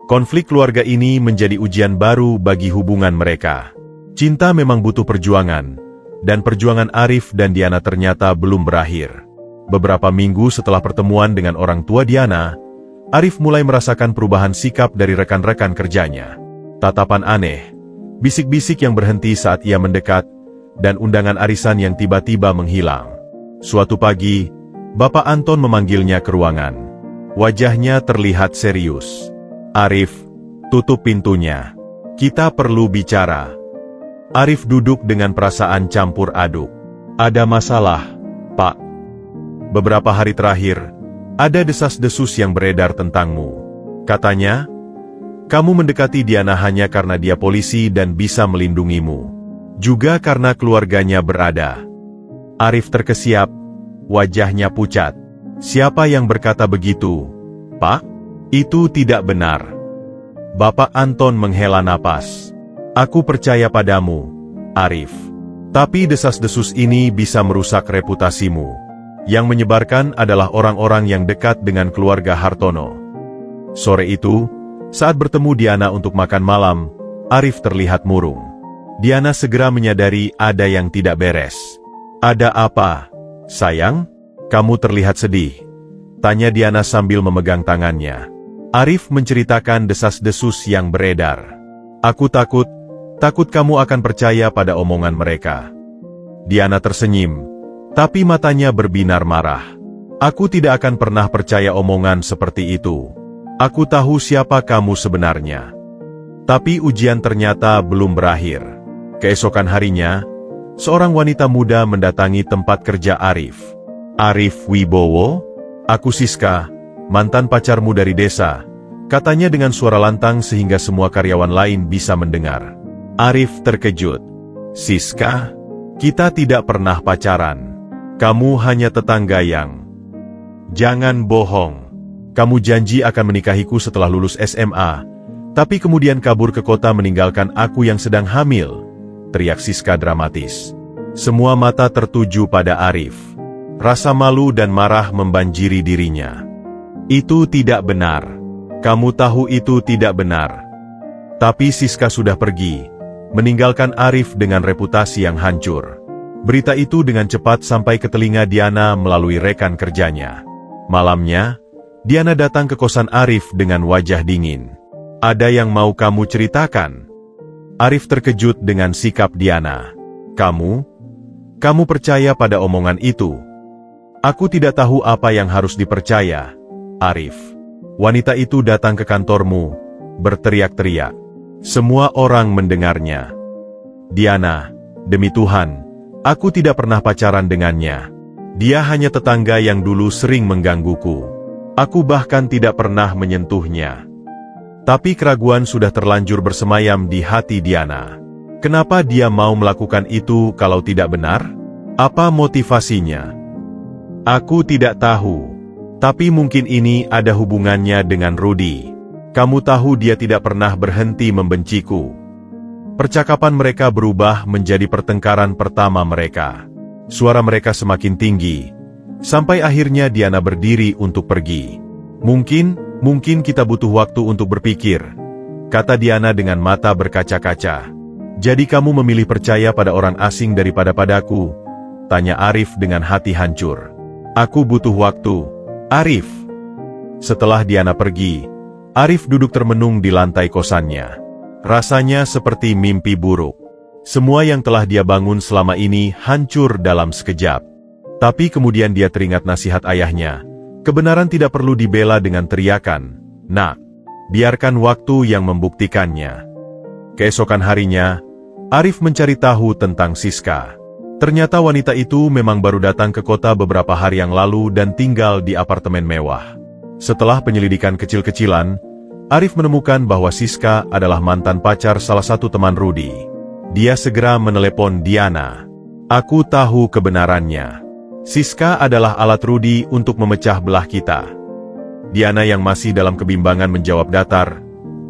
Konflik keluarga ini menjadi ujian baru bagi hubungan mereka. Cinta memang butuh perjuangan, dan perjuangan Arif dan Diana ternyata belum berakhir. Beberapa minggu setelah pertemuan dengan orang tua Diana, Arif mulai merasakan perubahan sikap dari rekan-rekan kerjanya. Tatapan aneh, bisik-bisik yang berhenti saat ia mendekat, dan undangan arisan yang tiba-tiba menghilang. Suatu pagi, Bapak Anton memanggilnya ke ruangan. Wajahnya terlihat serius. Arif, tutup pintunya. Kita perlu bicara. Arif duduk dengan perasaan campur aduk. Ada masalah, Pak. Beberapa hari terakhir, ada desas-desus yang beredar tentangmu. Katanya, kamu mendekati Diana hanya karena dia polisi dan bisa melindungimu. Juga karena keluarganya berada. Arif terkesiap. Wajahnya pucat. Siapa yang berkata begitu, Pak? Itu tidak benar. Bapak Anton menghela napas. Aku percaya padamu, Arif. Tapi desas-desus ini bisa merusak reputasimu. Yang menyebarkan adalah orang-orang yang dekat dengan keluarga Hartono. Sore itu, saat bertemu Diana untuk makan malam, Arif terlihat murung. Diana segera menyadari ada yang tidak beres. Ada apa? Sayang, kamu terlihat sedih. Tanya Diana sambil memegang tangannya. Arif menceritakan desas-desus yang beredar. Aku takut kamu akan percaya pada omongan mereka. Diana tersenyum, tapi matanya berbinar marah. Aku tidak akan pernah percaya omongan seperti itu. Aku tahu siapa kamu sebenarnya. Tapi ujian ternyata belum berakhir. Keesokan harinya, seorang wanita muda mendatangi tempat kerja Arif. Arif Wibowo, aku Siska, mantan pacarmu dari desa, katanya dengan suara lantang sehingga semua karyawan lain bisa mendengar. Arif terkejut. Siska, kita tidak pernah pacaran. Kamu hanya tetangga yang... Jangan bohong. Kamu janji akan menikahiku setelah lulus SMA, tapi kemudian kabur ke kota meninggalkan aku yang sedang hamil. Teriak Siska dramatis. Semua mata tertuju pada Arif. Rasa malu dan marah membanjiri dirinya. Itu tidak benar. Kamu tahu itu tidak benar. Tapi Siska sudah pergi, meninggalkan Arif dengan reputasi yang hancur. Berita itu dengan cepat sampai ke telinga Diana melalui rekan kerjanya. Malamnya, Diana datang ke kosan Arif dengan wajah dingin. Ada yang mau kamu ceritakan? Arif terkejut dengan sikap Diana. Kamu percaya pada omongan itu? Aku tidak tahu apa yang harus dipercaya, Arif. Wanita itu datang ke kantormu, berteriak-teriak. Semua orang mendengarnya. Diana, demi Tuhan, aku tidak pernah pacaran dengannya. Dia hanya tetangga yang dulu sering menggangguku. Aku bahkan tidak pernah menyentuhnya. Tapi keraguan sudah terlanjur bersemayam di hati Diana. Kenapa dia mau melakukan itu kalau tidak benar? Apa motivasinya? Aku tidak tahu. Tapi mungkin ini ada hubungannya dengan Rudy. Kamu tahu dia tidak pernah berhenti membenciku. Percakapan mereka berubah menjadi pertengkaran pertama mereka. Suara mereka semakin tinggi, sampai akhirnya Diana berdiri untuk pergi. Mungkin kita butuh waktu untuk berpikir, kata Diana dengan mata berkaca-kaca. Jadi kamu memilih percaya pada orang asing daripada padaku? Tanya Arif dengan hati hancur. Aku butuh waktu, Arif. Setelah Diana pergi, Arif duduk termenung di lantai kosannya. Rasanya seperti mimpi buruk. Semua yang telah dia bangun selama ini hancur dalam sekejap. Tapi kemudian dia teringat nasihat ayahnya. Kebenaran tidak perlu dibela dengan teriakan. Nak, biarkan waktu yang membuktikannya. Keesokan harinya, Arif mencari tahu tentang Siska. Ternyata wanita itu memang baru datang ke kota beberapa hari yang lalu dan tinggal di apartemen mewah. Setelah penyelidikan kecil-kecilan, Arif menemukan bahwa Siska adalah mantan pacar salah satu teman Rudy. Dia segera menelepon Diana. Aku tahu kebenarannya. Siska adalah alat Rudy untuk memecah belah kita. Diana yang masih dalam kebimbangan menjawab datar.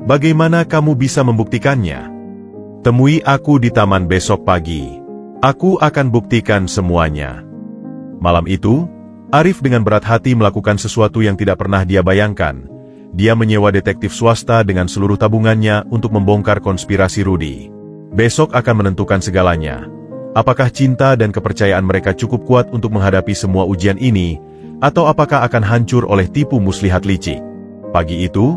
Bagaimana kamu bisa membuktikannya? Temui aku di taman besok pagi. Aku akan buktikan semuanya. Malam itu, Arif dengan berat hati melakukan sesuatu yang tidak pernah dia bayangkan. Dia menyewa detektif swasta dengan seluruh tabungannya untuk membongkar konspirasi Rudy. Besok akan menentukan segalanya. Apakah cinta dan kepercayaan mereka cukup kuat untuk menghadapi semua ujian ini, atau apakah akan hancur oleh tipu muslihat licik? Pagi itu,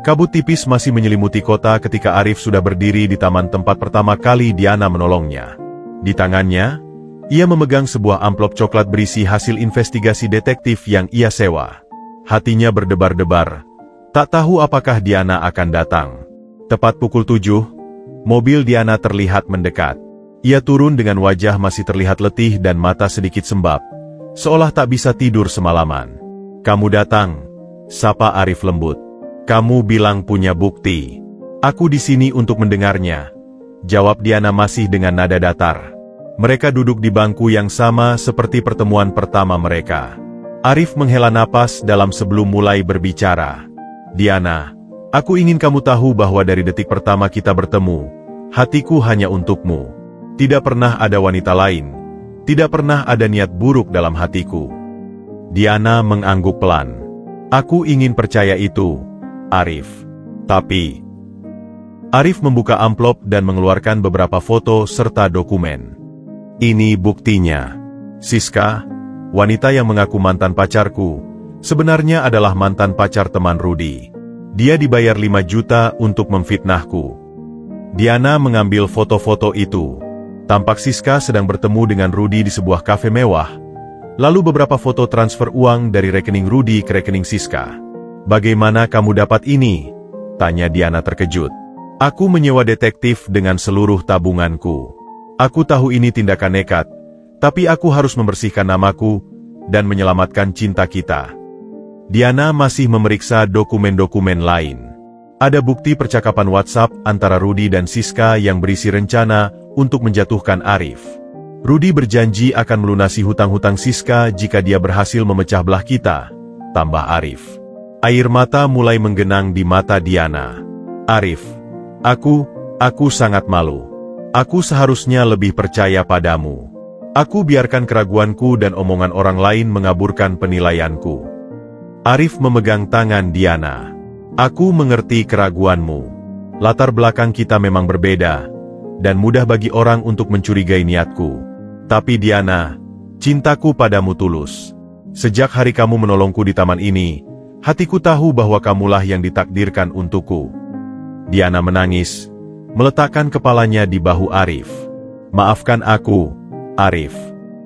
kabut tipis masih menyelimuti kota ketika Arif sudah berdiri di taman tempat pertama kali Diana menolongnya. Di tangannya, ia memegang sebuah amplop coklat berisi hasil investigasi detektif yang ia sewa. Hatinya berdebar-debar, tak tahu apakah Diana akan datang. Tepat pukul 7, mobil Diana terlihat mendekat. Ia turun dengan wajah masih terlihat letih dan mata sedikit sembab, seolah tak bisa tidur semalaman. Kamu datang, sapa Arif lembut. Kamu bilang punya bukti. Aku di sini untuk mendengarnya, jawab Diana masih dengan nada datar. Mereka duduk di bangku yang sama seperti pertemuan pertama mereka. Arif menghela napas dalam sebelum mulai berbicara. Diana, aku ingin kamu tahu bahwa dari detik pertama kita bertemu, hatiku hanya untukmu. Tidak pernah ada wanita lain. Tidak pernah ada niat buruk dalam hatiku. Diana mengangguk pelan. Aku ingin percaya itu, Arif. Tapi... Arif membuka amplop dan mengeluarkan beberapa foto serta dokumen. Ini buktinya. Siska, wanita yang mengaku mantan pacarku, sebenarnya adalah mantan pacar teman Rudy. Dia dibayar 5 juta untuk memfitnahku. Diana mengambil foto-foto itu. Tampak Siska sedang bertemu dengan Rudy di sebuah kafe mewah. Lalu beberapa foto transfer uang dari rekening Rudy ke rekening Siska. Bagaimana kamu dapat ini? Tanya Diana terkejut. Aku menyewa detektif dengan seluruh tabunganku. Aku tahu ini tindakan nekat, tapi aku harus membersihkan namaku dan menyelamatkan cinta kita. Diana masih memeriksa dokumen-dokumen lain. Ada bukti percakapan WhatsApp antara Rudy dan Siska yang berisi rencana untuk menjatuhkan Arif. Rudy berjanji akan melunasi hutang-hutang Siska jika dia berhasil memecah belah kita, tambah Arif. Air mata mulai menggenang di mata Diana. Arif, aku sangat malu. Aku seharusnya lebih percaya padamu. Aku biarkan keraguanku dan omongan orang lain mengaburkan penilaianku. Arif memegang tangan Diana. Aku mengerti keraguanmu. Latar belakang kita memang berbeda, dan mudah bagi orang untuk mencurigai niatku. Tapi Diana, cintaku padamu tulus. Sejak hari kamu menolongku di taman ini, hatiku tahu bahwa kamulah yang ditakdirkan untukku. Diana menangis, meletakkan kepalanya di bahu Arif. Maafkan aku, Arif.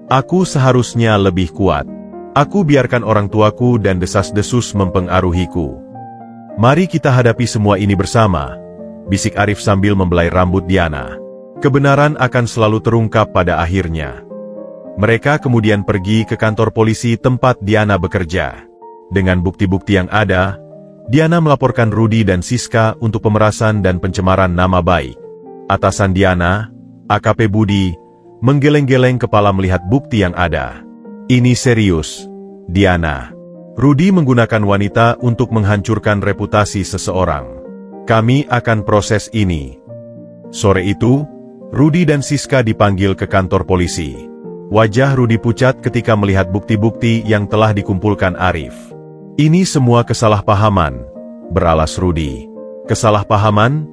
Aku seharusnya lebih kuat. Aku biarkan orang tuaku dan desas-desus mempengaruhiku. Mari kita hadapi semua ini bersama, bisik Arif sambil membelai rambut Diana. Kebenaran akan selalu terungkap pada akhirnya. Mereka kemudian pergi ke kantor polisi tempat Diana bekerja. Dengan bukti-bukti yang ada, Diana melaporkan Rudy dan Siska untuk pemerasan dan pencemaran nama baik. Atasan Diana, AKP Budi, menggeleng-geleng kepala melihat bukti yang ada. Ini serius, Diana. Rudy menggunakan wanita untuk menghancurkan reputasi seseorang. Kami akan proses ini. Sore itu, Rudy dan Siska dipanggil ke kantor polisi. Wajah Rudy pucat ketika melihat bukti-bukti yang telah dikumpulkan Arif. Ini semua kesalahpahaman, beralas Rudy. Kesalahpahaman?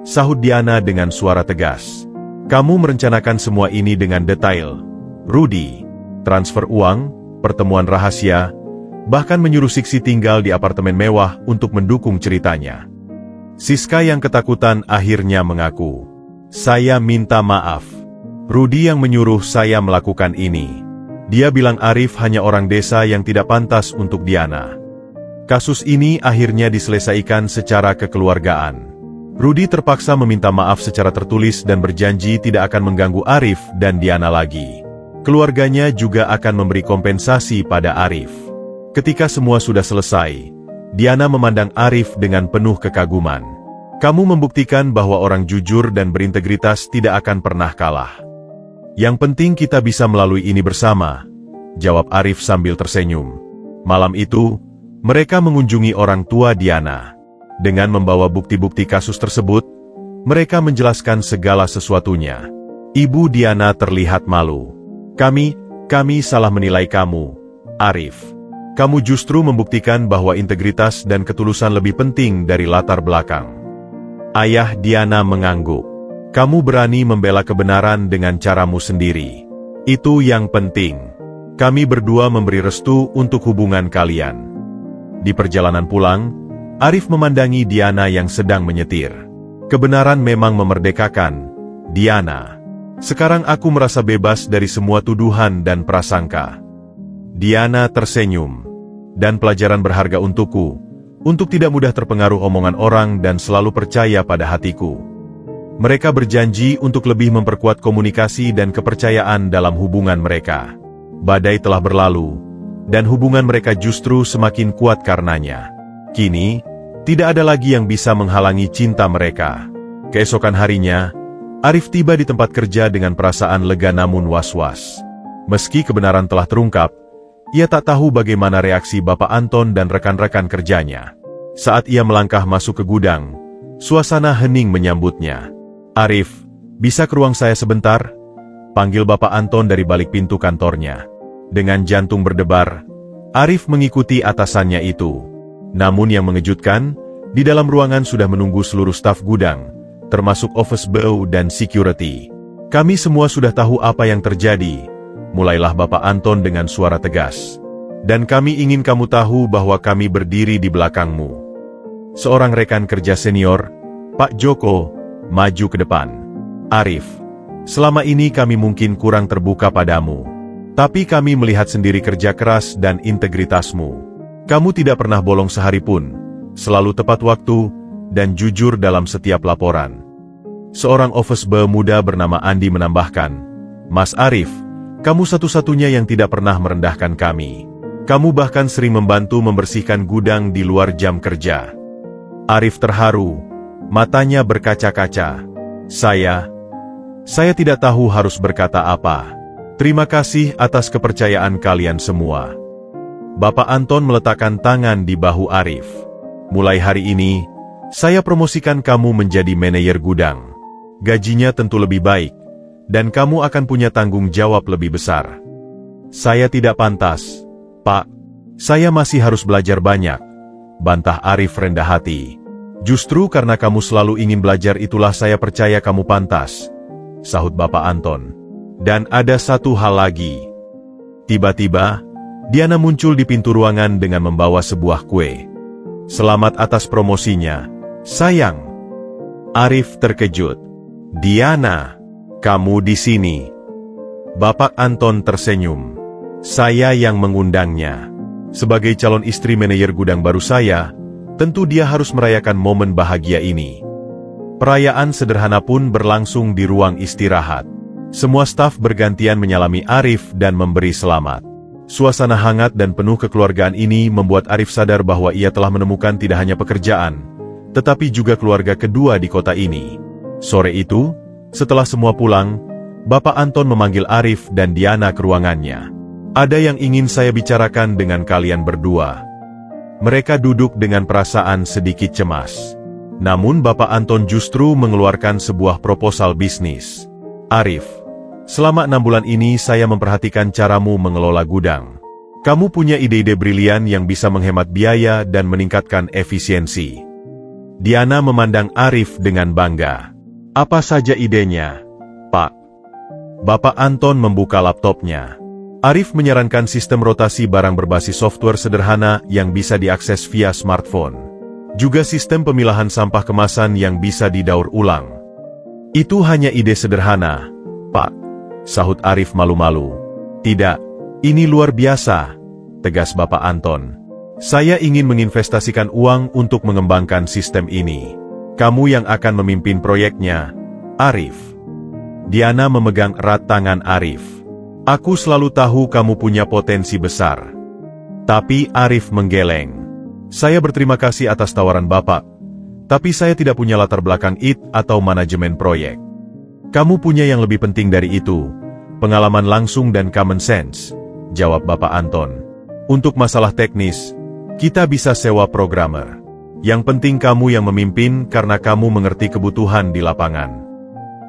Sahut Diana dengan suara tegas. Kamu merencanakan semua ini dengan detail, Rudy. Transfer uang, pertemuan rahasia, bahkan menyuruh Siksi tinggal di apartemen mewah untuk mendukung ceritanya. Siska yang ketakutan akhirnya mengaku. Saya minta maaf. Rudy yang menyuruh saya melakukan ini. Dia bilang Arif hanya orang desa yang tidak pantas untuk Diana. Kasus ini akhirnya diselesaikan secara kekeluargaan. Rudy terpaksa meminta maaf secara tertulis dan berjanji tidak akan mengganggu Arif dan Diana lagi. Keluarganya juga akan memberi kompensasi pada Arif. Ketika semua sudah selesai, Diana memandang Arif dengan penuh kekaguman. Kamu membuktikan bahwa orang jujur dan berintegritas tidak akan pernah kalah. Yang penting kita bisa melalui ini bersama, jawab Arif sambil tersenyum. Malam itu, mereka mengunjungi orang tua Diana. Dengan membawa bukti-bukti kasus tersebut, mereka menjelaskan segala sesuatunya. Ibu Diana terlihat malu. Kami salah menilai kamu, Arif. Kamu justru membuktikan bahwa integritas dan ketulusan lebih penting dari latar belakang. Ayah Diana mengangguk. Kamu berani membela kebenaran dengan caramu sendiri. Itu yang penting. Kami berdua memberi restu untuk hubungan kalian. Di perjalanan pulang, Arif memandangi Diana yang sedang menyetir. Kebenaran memang memerdekakan, Diana. Sekarang aku merasa bebas dari semua tuduhan dan prasangka. Diana tersenyum. Dan pelajaran berharga untukku, untuk tidak mudah terpengaruh omongan orang dan selalu percaya pada hatiku. Mereka berjanji untuk lebih memperkuat komunikasi dan kepercayaan dalam hubungan mereka. Badai telah berlalu, dan hubungan mereka justru semakin kuat karenanya. Kini, tidak ada lagi yang bisa menghalangi cinta mereka. Keesokan harinya, Arif tiba di tempat kerja dengan perasaan lega namun was-was. Meski kebenaran telah terungkap, ia tak tahu bagaimana reaksi Bapak Anton dan rekan-rekan kerjanya. Saat ia melangkah masuk ke gudang, suasana hening menyambutnya. Arif, bisa ke ruang saya sebentar? Panggil Bapak Anton dari balik pintu kantornya. Dengan jantung berdebar, Arif mengikuti atasannya itu. Namun yang mengejutkan, di dalam ruangan sudah menunggu seluruh staf gudang, termasuk office boy dan security. Kami semua sudah tahu apa yang terjadi, mulailah Bapak Anton dengan suara tegas. Dan kami ingin kamu tahu bahwa kami berdiri di belakangmu. Seorang rekan kerja senior, Pak Joko, maju ke depan. Arif, selama ini kami mungkin kurang terbuka padamu. Tapi kami melihat sendiri kerja keras dan integritasmu. Kamu tidak pernah bolong sehari pun, selalu tepat waktu, dan jujur dalam setiap laporan. Seorang office boy muda bernama Andi menambahkan, Mas Arif, kamu satu-satunya yang tidak pernah merendahkan kami. Kamu bahkan sering membantu membersihkan gudang di luar jam kerja. Arif terharu, matanya berkaca-kaca. Saya tidak tahu harus berkata apa. Terima kasih atas kepercayaan kalian semua. Bapak Anton meletakkan tangan di bahu Arif. Mulai hari ini, saya promosikan kamu menjadi manajer gudang. Gajinya tentu lebih baik, dan kamu akan punya tanggung jawab lebih besar. Saya tidak pantas, Pak. Saya masih harus belajar banyak, bantah Arif rendah hati. Justru karena kamu selalu ingin belajar itulah saya percaya kamu pantas, sahut Bapak Anton. Dan ada satu hal lagi. Tiba-tiba, Diana muncul di pintu ruangan dengan membawa sebuah kue. Selamat atas promosinya, sayang. Arif terkejut. Diana, Kamu di sini. Bapak Anton tersenyum. Saya yang mengundangnya. Sebagai calon istri manajer gudang baru saya, tentu dia harus merayakan momen bahagia ini. Perayaan sederhana pun berlangsung di ruang istirahat. Semua staf bergantian menyalami Arif dan memberi selamat. Suasana hangat dan penuh kekeluargaan ini membuat Arif sadar bahwa ia telah menemukan tidak hanya pekerjaan, tetapi juga keluarga kedua di kota ini. Sore itu, setelah semua pulang, Bapak Anton memanggil Arif dan Diana ke ruangannya. Ada yang ingin saya bicarakan dengan kalian berdua. Mereka duduk dengan perasaan sedikit cemas. Namun Bapak Anton justru mengeluarkan sebuah proposal bisnis. Arif, selama 6 bulan ini saya memperhatikan caramu mengelola gudang. Kamu punya ide-ide brilian yang bisa menghemat biaya dan meningkatkan efisiensi. Diana memandang Arif dengan bangga. Apa saja idenya, Pak? Bapak Anton membuka laptopnya. Arif menyarankan sistem rotasi barang berbasis software sederhana yang bisa diakses via smartphone. Juga sistem pemilahan sampah kemasan yang bisa didaur ulang. Itu hanya ide sederhana, Pak, sahut Arif malu-malu. Tidak, ini luar biasa, tegas Bapak Anton. Saya ingin menginvestasikan uang untuk mengembangkan sistem ini. Kamu yang akan memimpin proyeknya, Arif. Diana memegang erat tangan Arif. Aku selalu tahu kamu punya potensi besar. Tapi Arif menggeleng. Saya berterima kasih atas tawaran Bapak, tapi saya tidak punya latar belakang IT atau manajemen proyek. Kamu punya yang lebih penting dari itu, pengalaman langsung dan common sense, jawab Bapak Anton. Untuk masalah teknis, kita bisa sewa programmer. Yang penting kamu yang memimpin karena kamu mengerti kebutuhan di lapangan.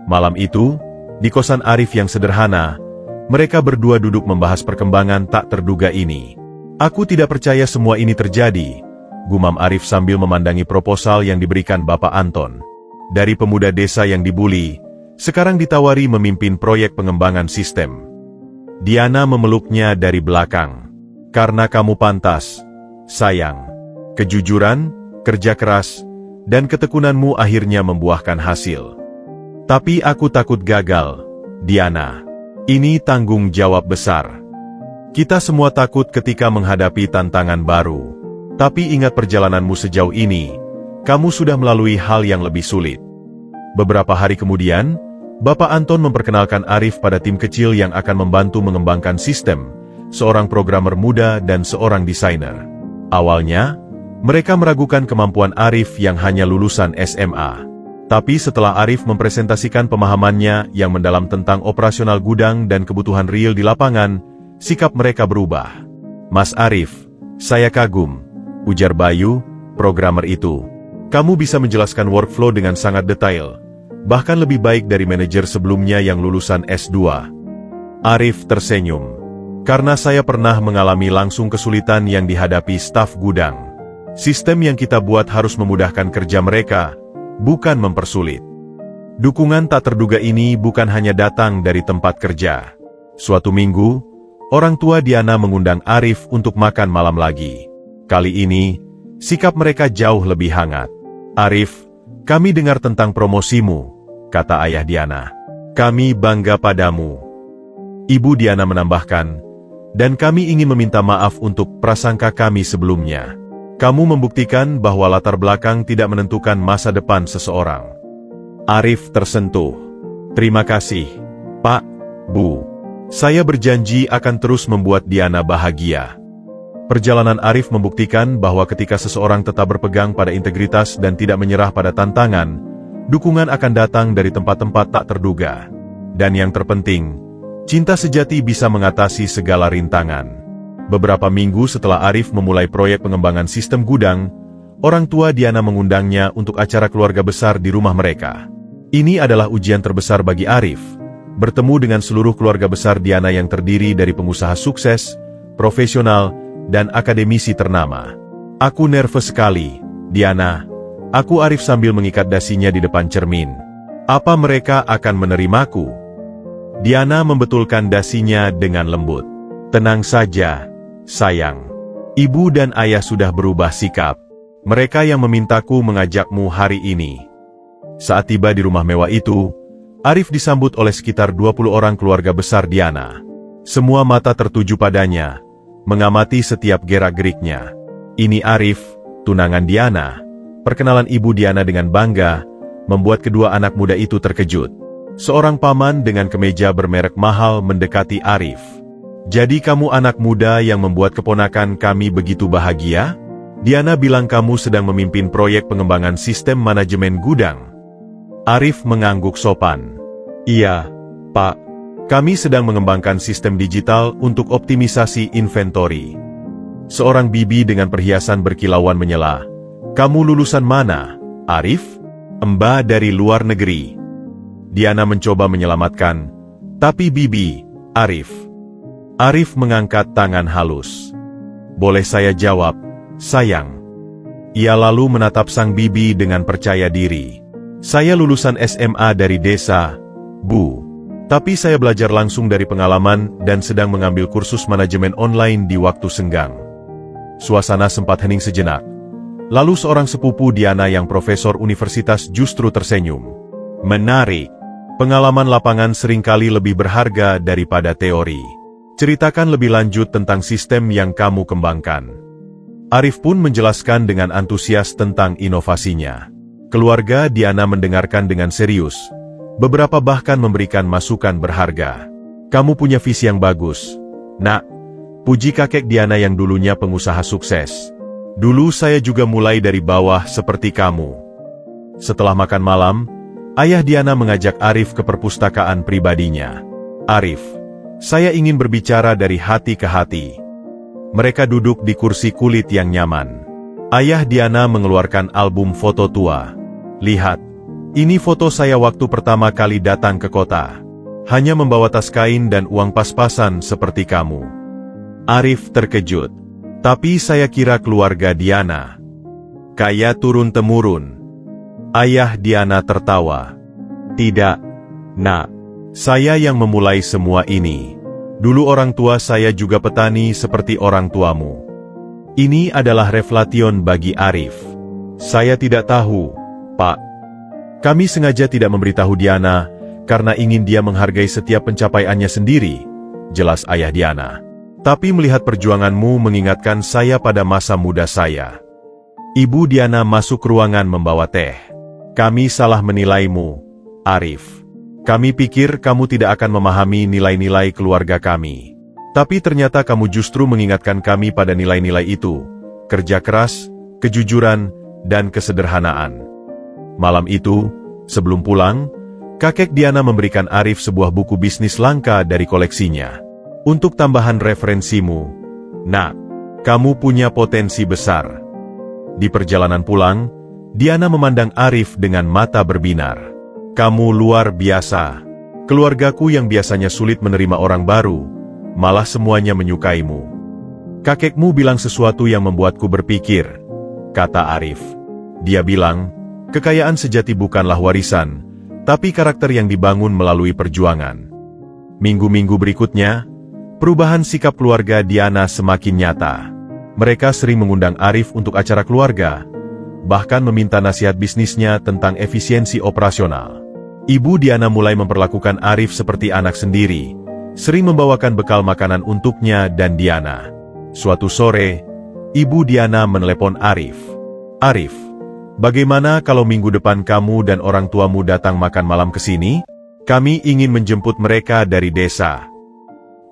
Malam itu, di kosan Arif yang sederhana, mereka berdua duduk membahas perkembangan tak terduga ini. Aku tidak percaya semua ini terjadi, gumam Arif sambil memandangi proposal yang diberikan Bapak Anton. Dari pemuda desa yang dibuli, sekarang ditawari memimpin proyek pengembangan sistem. Diana memeluknya dari belakang. Karena kamu pantas, sayang. Kejujuran, kerja keras, dan ketekunanmu akhirnya membuahkan hasil. Tapi aku takut gagal, Diana. Ini tanggung jawab besar. Kita semua takut ketika menghadapi tantangan baru. Tapi ingat perjalananmu sejauh ini, kamu sudah melalui hal yang lebih sulit. Beberapa hari kemudian, Bapak Anton memperkenalkan Arif pada tim kecil yang akan membantu mengembangkan sistem, seorang programmer muda dan seorang desainer. Awalnya, mereka meragukan kemampuan Arif yang hanya lulusan SMA. Tapi setelah Arif mempresentasikan pemahamannya yang mendalam tentang operasional gudang dan kebutuhan real di lapangan, sikap mereka berubah. Mas Arif, saya kagum, ujar Bayu, programmer itu. Kamu bisa menjelaskan workflow dengan sangat detail, bahkan lebih baik dari manajer sebelumnya yang lulusan S2. Arif tersenyum. Karena saya pernah mengalami langsung kesulitan yang dihadapi staf gudang. Sistem yang kita buat harus memudahkan kerja mereka, bukan mempersulit. Dukungan tak terduga ini bukan hanya datang dari tempat kerja. Suatu minggu, orang tua Diana mengundang Arif untuk makan malam lagi. Kali ini, sikap mereka jauh lebih hangat. Arif, kami dengar tentang promosimu, kata ayah Diana. Kami bangga padamu. Ibu Diana menambahkan, dan kami ingin meminta maaf untuk prasangka kami sebelumnya. Kamu membuktikan bahwa latar belakang tidak menentukan masa depan seseorang. Arif tersentuh. Terima kasih, Pak, Bu. Saya berjanji akan terus membuat Diana bahagia. Perjalanan Arif membuktikan bahwa ketika seseorang tetap berpegang pada integritas dan tidak menyerah pada tantangan, dukungan akan datang dari tempat-tempat tak terduga. Dan yang terpenting, cinta sejati bisa mengatasi segala rintangan. Beberapa minggu setelah Arif memulai proyek pengembangan sistem gudang, orang tua Diana mengundangnya untuk acara keluarga besar di rumah mereka. Ini adalah ujian terbesar bagi Arif, bertemu dengan seluruh keluarga besar Diana yang terdiri dari pengusaha sukses, profesional, dan akademisi ternama. Aku nervous sekali, Diana. Aku Arif sambil mengikat dasinya di depan cermin. Apa mereka akan menerimaku? Diana membetulkan dasinya dengan lembut. Tenang saja, sayang. Ibu dan ayah sudah berubah sikap. Mereka yang memintaku mengajakmu hari ini. Saat tiba di rumah mewah itu, Arif disambut oleh sekitar 20 orang keluarga besar Diana. Semua mata tertuju padanya, mengamati setiap gerak-geriknya. Ini Arif, tunangan Diana. Perkenalan ibu Diana dengan bangga, membuat kedua anak muda itu terkejut. Seorang paman dengan kemeja bermerek mahal mendekati Arif. "Jadi kamu anak muda yang membuat keponakan kami begitu bahagia? Diana bilang kamu sedang memimpin proyek pengembangan sistem manajemen gudang." Arif mengangguk sopan. "Iya, Pak. Kami sedang mengembangkan sistem digital untuk optimisasi inventory." Seorang bibi dengan perhiasan berkilauan menyela. "Kamu lulusan mana, Arif?" "Mbak dari luar negeri." Diana mencoba menyelamatkan. "Tapi bibi, Arif." Arif mengangkat tangan halus. "Boleh saya jawab, sayang?" Ia lalu menatap sang bibi dengan percaya diri. "Saya lulusan SMA dari desa, Bu. Tapi saya belajar langsung dari pengalaman dan sedang mengambil kursus manajemen online di waktu senggang." Suasana sempat hening sejenak. Lalu seorang sepupu Diana yang profesor universitas justru tersenyum. "Menarik. Pengalaman lapangan seringkali lebih berharga daripada teori. Ceritakan lebih lanjut tentang sistem yang kamu kembangkan." Arif pun menjelaskan dengan antusias tentang inovasinya. Keluarga Diana mendengarkan dengan serius. Beberapa bahkan memberikan masukan berharga. "Kamu punya visi yang bagus, Nak," puji kakek Diana yang dulunya pengusaha sukses. "Dulu saya juga mulai dari bawah seperti kamu." Setelah makan malam, ayah Diana mengajak Arif ke perpustakaan pribadinya. "Arif, saya ingin berbicara dari hati ke hati." Mereka duduk di kursi kulit yang nyaman. Ayah Diana mengeluarkan album foto tua. "Lihat, ini foto saya waktu pertama kali datang ke kota. Hanya membawa tas kain dan uang pas-pasan seperti kamu." Arif terkejut. "Tapi saya kira keluarga Diana kaya turun-temurun." Ayah Diana tertawa. "Tidak, Nak. Saya yang memulai semua ini. Dulu orang tua saya juga petani seperti orang tuamu." Ini adalah revelation bagi Arif. "Saya tidak tahu, Pak. Kami sengaja tidak memberitahu Diana, karena ingin dia menghargai setiap pencapaiannya sendiri," jelas ayah Diana. "Tapi melihat perjuanganmu mengingatkan saya pada masa muda saya." Ibu Diana masuk ruangan membawa teh. "Kami salah menilaimu, Arif. Kami pikir kamu tidak akan memahami nilai-nilai keluarga kami. Tapi ternyata kamu justru mengingatkan kami pada nilai-nilai itu, kerja keras, kejujuran, dan kesederhanaan." Malam itu, sebelum pulang, kakek Diana memberikan Arif sebuah buku bisnis langka dari koleksinya. "Untuk tambahan referensimu, Nak, kamu punya potensi besar." Di perjalanan pulang, Diana memandang Arif dengan mata berbinar. "Kamu luar biasa. Keluargaku yang biasanya sulit menerima orang baru, malah semuanya menyukaimu." "Kakekmu bilang sesuatu yang membuatku berpikir," kata Arif. Dia bilang, "Kekayaan sejati bukanlah warisan, tapi karakter yang dibangun melalui perjuangan." Minggu-minggu berikutnya, perubahan sikap keluarga Diana semakin nyata. Mereka sering mengundang Arif untuk acara keluarga, bahkan meminta nasihat bisnisnya tentang efisiensi operasional. Ibu Diana mulai memperlakukan Arif seperti anak sendiri, sering membawakan bekal makanan untuknya dan Diana. Suatu sore, Ibu Diana menelepon Arif. "Arif, bagaimana kalau minggu depan kamu dan orang tuamu datang makan malam ke sini? Kami ingin menjemput mereka dari desa."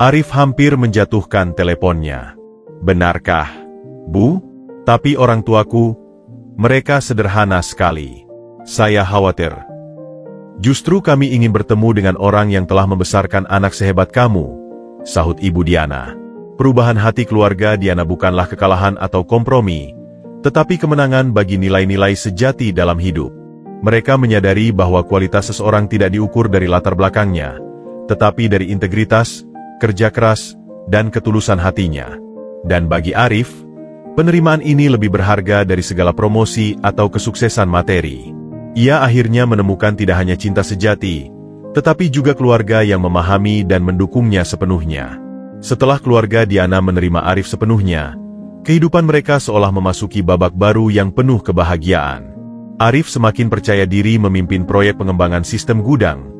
Arif hampir menjatuhkan teleponnya. "Benarkah, Bu? Tapi orang tuaku, mereka sederhana sekali. Saya khawatir." "Justru kami ingin bertemu dengan orang yang telah membesarkan anak sehebat kamu," sahut Ibu Diana. Perubahan hati keluarga Diana bukanlah kekalahan atau kompromi, tetapi kemenangan bagi nilai-nilai sejati dalam hidup. Mereka menyadari bahwa kualitas seseorang tidak diukur dari latar belakangnya, tetapi dari integritas, kerja keras, dan ketulusan hatinya. Dan bagi Arif, penerimaan ini lebih berharga dari segala promosi atau kesuksesan materi. Ia akhirnya menemukan tidak hanya cinta sejati, tetapi juga keluarga yang memahami dan mendukungnya sepenuhnya. Setelah keluarga Diana menerima Arif sepenuhnya, kehidupan mereka seolah memasuki babak baru yang penuh kebahagiaan. Arif semakin percaya diri memimpin proyek pengembangan sistem gudang,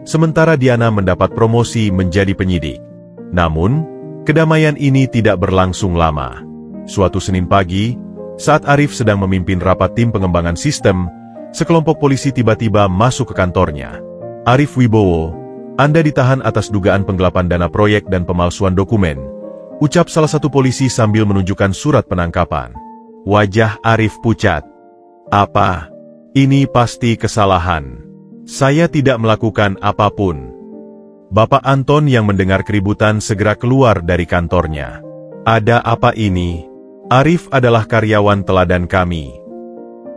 sementara Diana mendapat promosi menjadi penyidik. Namun, kedamaian ini tidak berlangsung lama. Suatu Senin pagi, saat Arif sedang memimpin rapat tim pengembangan sistem, sekelompok polisi tiba-tiba masuk ke kantornya. "Arif Wibowo, Anda ditahan atas dugaan penggelapan dana proyek dan pemalsuan dokumen," ucap salah satu polisi sambil menunjukkan surat penangkapan. Wajah Arif pucat. "Apa? Ini pasti kesalahan. Saya tidak melakukan apapun." Bapak Anton yang mendengar keributan segera keluar dari kantornya. "Ada apa ini? Arif adalah karyawan teladan kami.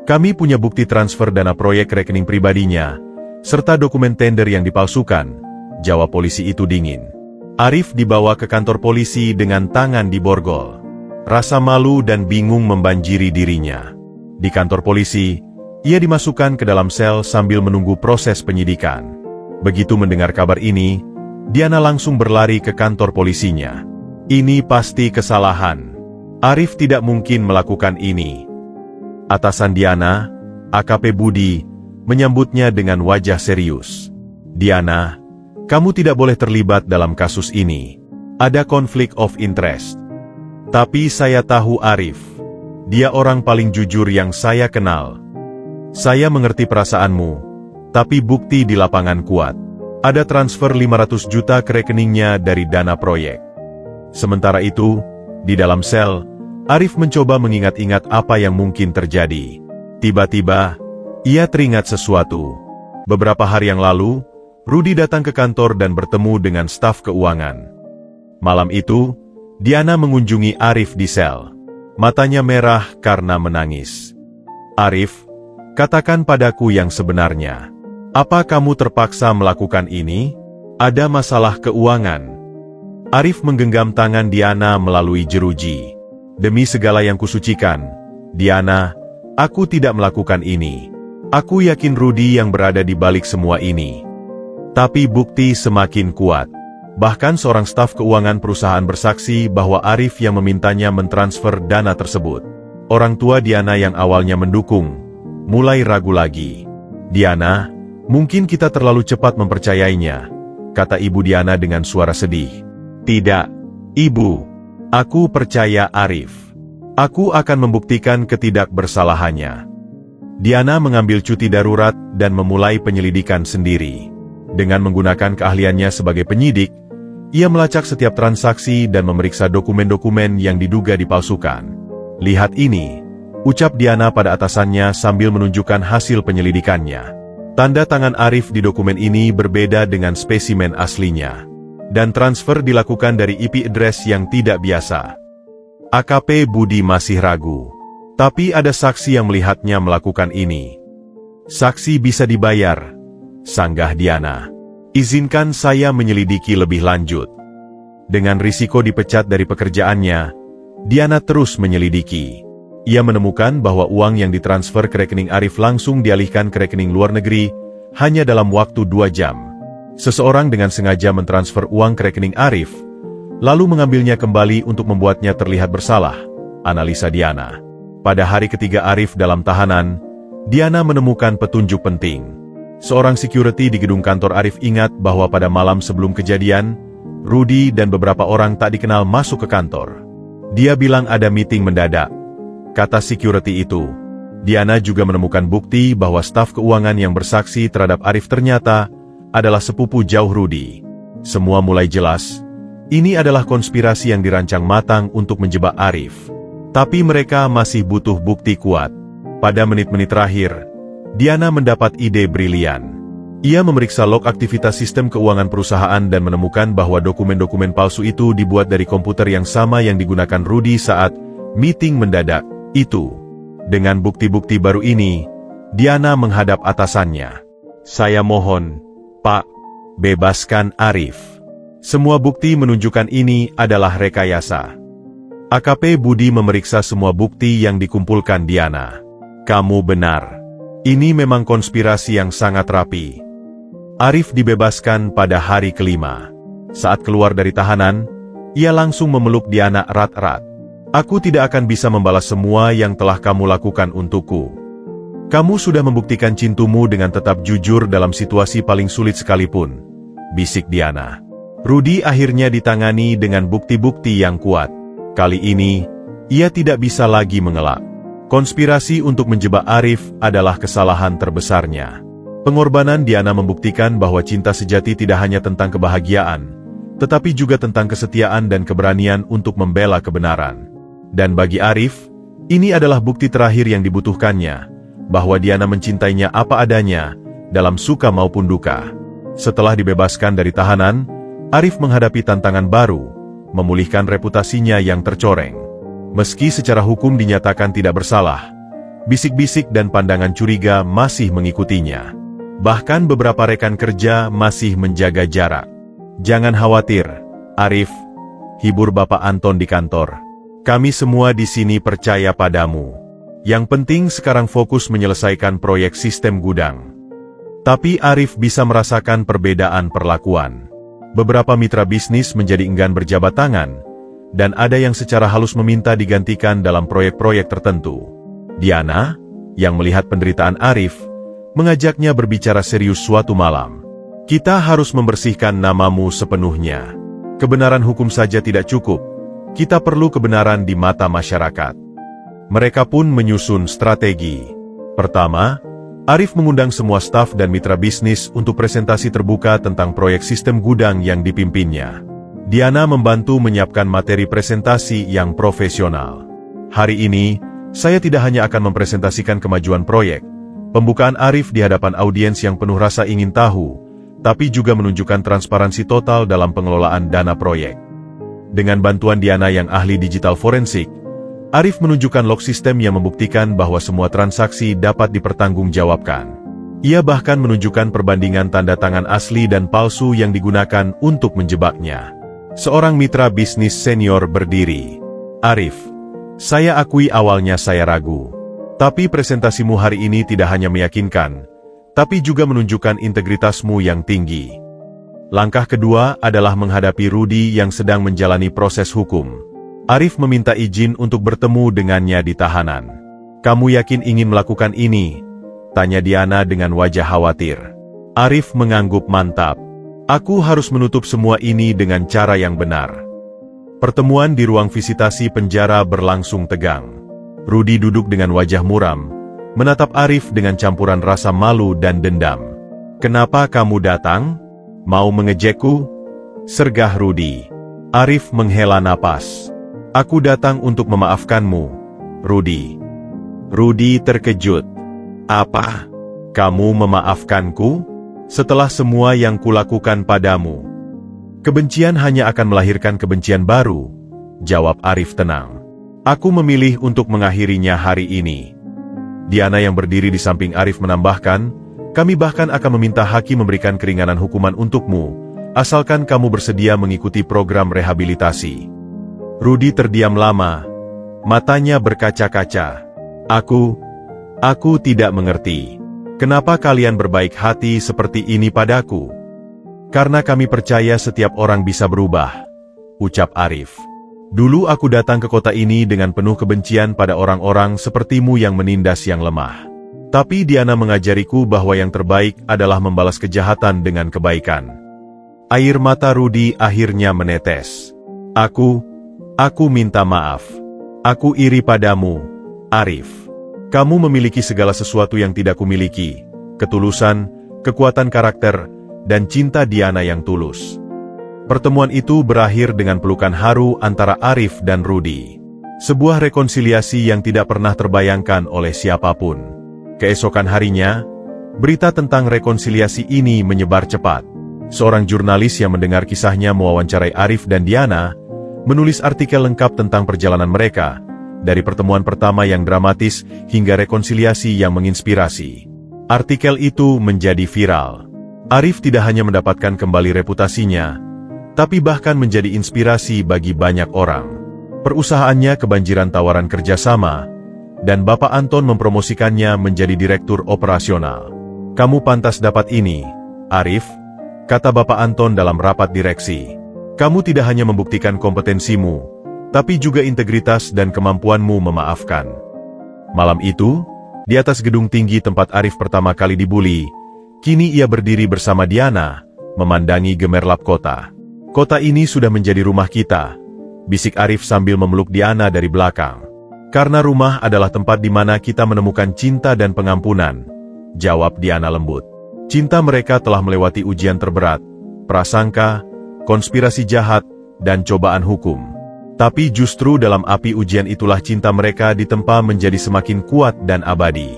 Kami punya bukti transfer dana proyek rekening pribadinya, serta dokumen tender yang dipalsukan," jawab polisi itu dingin. Arif dibawa ke kantor polisi dengan tangan diborgol. Rasa malu dan bingung membanjiri dirinya. Di kantor polisi, ia dimasukkan ke dalam sel sambil menunggu proses penyidikan. Begitu mendengar kabar ini, Diana langsung berlari ke kantor polisinya. "Ini pasti kesalahan. Arif tidak mungkin melakukan ini." Atasan Diana, AKP Budi, menyambutnya dengan wajah serius. "Diana, kamu tidak boleh terlibat dalam kasus ini. Ada konflik of interest. Tapi saya tahu Arif. Dia orang paling jujur yang saya kenal. Saya mengerti perasaanmu, tapi bukti di lapangan kuat. Ada transfer 500 juta ke rekeningnya dari dana proyek." Sementara itu, di dalam sel, Arif mencoba mengingat-ingat apa yang mungkin terjadi. Tiba-tiba, ia teringat sesuatu. Beberapa hari yang lalu, Rudi datang ke kantor dan bertemu dengan staf keuangan. Malam itu, Diana mengunjungi Arif di sel. Matanya merah karena menangis. "Arif, katakan padaku yang sebenarnya. Apa kamu terpaksa melakukan ini? Ada masalah keuangan?" Arif menggenggam tangan Diana melalui jeruji. "Demi segala yang kusucikan, Diana, aku tidak melakukan ini. Aku yakin Rudi yang berada di balik semua ini. Tapi bukti semakin kuat. Bahkan seorang staf keuangan perusahaan bersaksi bahwa Arif yang memintanya mentransfer dana tersebut." Orang tua Diana yang awalnya mendukung, mulai ragu lagi. "Diana, mungkin kita terlalu cepat mempercayainya," kata ibu Diana dengan suara sedih. "Tidak, Ibu. Aku percaya Arif. Aku akan membuktikan ketidakbersalahannya." Diana mengambil cuti darurat dan memulai penyelidikan sendiri. Dengan menggunakan keahliannya sebagai penyidik, ia melacak setiap transaksi dan memeriksa dokumen-dokumen yang diduga dipalsukan. "Lihat ini," ucap Diana pada atasannya sambil menunjukkan hasil penyelidikannya. Tanda tangan Arif di dokumen ini berbeda dengan spesimen aslinya. Dan transfer dilakukan dari IP address yang tidak biasa. AKP Budi masih ragu. Tapi ada saksi yang melihatnya melakukan ini. "Saksi bisa dibayar," sanggah Diana. "Izinkan saya menyelidiki lebih lanjut." Dengan risiko dipecat dari pekerjaannya, Diana terus menyelidiki. Ia menemukan bahwa uang yang ditransfer ke rekening Arif langsung dialihkan ke rekening luar negeri hanya dalam waktu 2 jam. Seseorang dengan sengaja mentransfer uang ke rekening Arif, lalu mengambilnya kembali untuk membuatnya terlihat bersalah, analisa Diana. Pada hari ketiga Arif dalam tahanan, Diana menemukan petunjuk penting. Seorang security di gedung kantor Arif ingat bahwa pada malam sebelum kejadian, Rudi dan beberapa orang tak dikenal masuk ke kantor. "Dia bilang ada meeting mendadak," kata security itu. Diana juga menemukan bukti bahwa staf keuangan yang bersaksi terhadap Arif ternyata adalah sepupu jauh Rudi. Semua mulai jelas. Ini adalah konspirasi yang dirancang matang untuk menjebak Arif. Tapi mereka masih butuh bukti kuat. Pada menit-menit terakhir, Diana mendapat ide brilian. Ia memeriksa log aktivitas sistem keuangan perusahaan dan menemukan bahwa dokumen-dokumen palsu itu dibuat dari komputer yang sama yang digunakan Rudi saat meeting mendadak itu. Dengan bukti-bukti baru ini, Diana menghadap atasannya. "Saya mohon, Pak, bebaskan Arif. Semua bukti menunjukkan ini adalah rekayasa." AKP Budi memeriksa semua bukti yang dikumpulkan Diana. "Kamu benar. Ini memang konspirasi yang sangat rapi." Arif dibebaskan pada hari kelima. Saat keluar dari tahanan, ia langsung memeluk Diana erat-erat. "Aku tidak akan bisa membalas semua yang telah kamu lakukan untukku. Kamu sudah membuktikan cintumu dengan tetap jujur dalam situasi paling sulit sekalipun, bisik Diana. Rudy akhirnya ditangani dengan bukti-bukti yang kuat. Kali ini, ia tidak bisa lagi mengelak. Konspirasi untuk menjebak Arif adalah kesalahan terbesarnya. Pengorbanan Diana membuktikan bahwa cinta sejati tidak hanya tentang kebahagiaan, tetapi juga tentang kesetiaan dan keberanian untuk membela kebenaran. Dan bagi Arif, ini adalah bukti terakhir yang dibutuhkannya, bahwa Diana mencintainya apa adanya, dalam suka maupun duka. Setelah dibebaskan dari tahanan, Arif menghadapi tantangan baru, memulihkan reputasinya yang tercoreng. Meski secara hukum dinyatakan tidak bersalah, bisik-bisik dan pandangan curiga masih mengikutinya. Bahkan beberapa rekan kerja masih menjaga jarak. Jangan khawatir, Arif, hibur Bapak Anton di kantor. Kami semua di sini percaya padamu. Yang penting sekarang fokus menyelesaikan proyek sistem gudang. Tapi Arif bisa merasakan perbedaan perlakuan. Beberapa mitra bisnis menjadi enggan berjabat tangan, dan ada yang secara halus meminta digantikan dalam proyek-proyek tertentu. Diana, yang melihat penderitaan Arif, mengajaknya berbicara serius suatu malam. Kita harus membersihkan namamu sepenuhnya. Kebenaran hukum saja tidak cukup. Kita perlu kebenaran di mata masyarakat. Mereka pun menyusun strategi. Pertama, Arif mengundang semua staf dan mitra bisnis untuk presentasi terbuka tentang proyek sistem gudang yang dipimpinnya. Diana membantu menyiapkan materi presentasi yang profesional. Hari ini, saya tidak hanya akan mempresentasikan kemajuan proyek, pembukaan Arif di hadapan audiens yang penuh rasa ingin tahu, tapi juga menunjukkan transparansi total dalam pengelolaan dana proyek. Dengan bantuan Diana yang ahli digital forensik, Arif menunjukkan log sistem yang membuktikan bahwa semua transaksi dapat dipertanggungjawabkan. Ia bahkan menunjukkan perbandingan tanda tangan asli dan palsu yang digunakan untuk menjebaknya. Seorang mitra bisnis senior berdiri. Arif, saya akui awalnya saya ragu. Tapi presentasimu hari ini tidak hanya meyakinkan, tapi juga menunjukkan integritasmu yang tinggi. Langkah kedua adalah menghadapi Rudy yang sedang menjalani proses hukum. Arif meminta izin untuk bertemu dengannya di tahanan. Kamu yakin ingin melakukan ini? Tanya Diana dengan wajah khawatir. Arif mengangguk mantap. Aku harus menutup semua ini dengan cara yang benar. Pertemuan di ruang visitasi penjara berlangsung tegang. Rudy duduk dengan wajah muram, menatap Arif dengan campuran rasa malu dan dendam. Kenapa kamu datang? Mau mengejekku? Sergah Rudy. Arif menghela napas. Aku datang untuk memaafkanmu, Rudy. Rudy terkejut. Apa? Kamu memaafkanku? Setelah semua yang kulakukan padamu. Kebencian hanya akan melahirkan kebencian baru, jawab Arif tenang. Aku memilih untuk mengakhirinya hari ini. Diana yang berdiri di samping Arif menambahkan, kami bahkan akan meminta hakim memberikan keringanan hukuman untukmu, asalkan kamu bersedia mengikuti program rehabilitasi. Rudy terdiam lama, matanya berkaca-kaca. Aku tidak mengerti. Kenapa kalian berbaik hati seperti ini padaku? Karena kami percaya setiap orang bisa berubah, ucap Arif. Dulu aku datang ke kota ini dengan penuh kebencian pada orang-orang sepertimu yang menindas yang lemah. Tapi Diana mengajariku bahwa yang terbaik adalah membalas kejahatan dengan kebaikan. Air mata Rudy akhirnya menetes. Aku minta maaf. Aku iri padamu, Arif. Kamu memiliki segala sesuatu yang tidak kumiliki, ketulusan, kekuatan karakter, dan cinta Diana yang tulus. Pertemuan itu berakhir dengan pelukan haru antara Arif dan Rudy. Sebuah rekonsiliasi yang tidak pernah terbayangkan oleh siapapun. Keesokan harinya, berita tentang rekonsiliasi ini menyebar cepat. Seorang jurnalis yang mendengar kisahnya mewawancarai Arif dan Diana, menulis artikel lengkap tentang perjalanan mereka, dari pertemuan pertama yang dramatis hingga rekonsiliasi yang menginspirasi. Artikel itu menjadi viral. Arif tidak hanya mendapatkan kembali reputasinya, tapi bahkan menjadi inspirasi bagi banyak orang. Perusahaannya kebanjiran tawaran kerjasama, dan Bapak Anton mempromosikannya menjadi direktur operasional. Kamu pantas dapat ini, Arif, kata Bapak Anton dalam rapat direksi. Kamu tidak hanya membuktikan kompetensimu, tapi juga integritas dan kemampuanmu memaafkan. Malam itu, Di atas gedung tinggi tempat Arif pertama kali dibuli, kini ia berdiri bersama Diana, memandangi gemerlap kota. Kota ini sudah menjadi rumah kita, bisik Arif sambil memeluk Diana dari belakang. Karena rumah adalah tempat di mana kita menemukan cinta dan pengampunan, jawab Diana lembut. Cinta mereka telah melewati ujian terberat, prasangka, konspirasi jahat, dan cobaan hukum. Tapi justru dalam api ujian itulah cinta mereka ditempa menjadi semakin kuat dan abadi.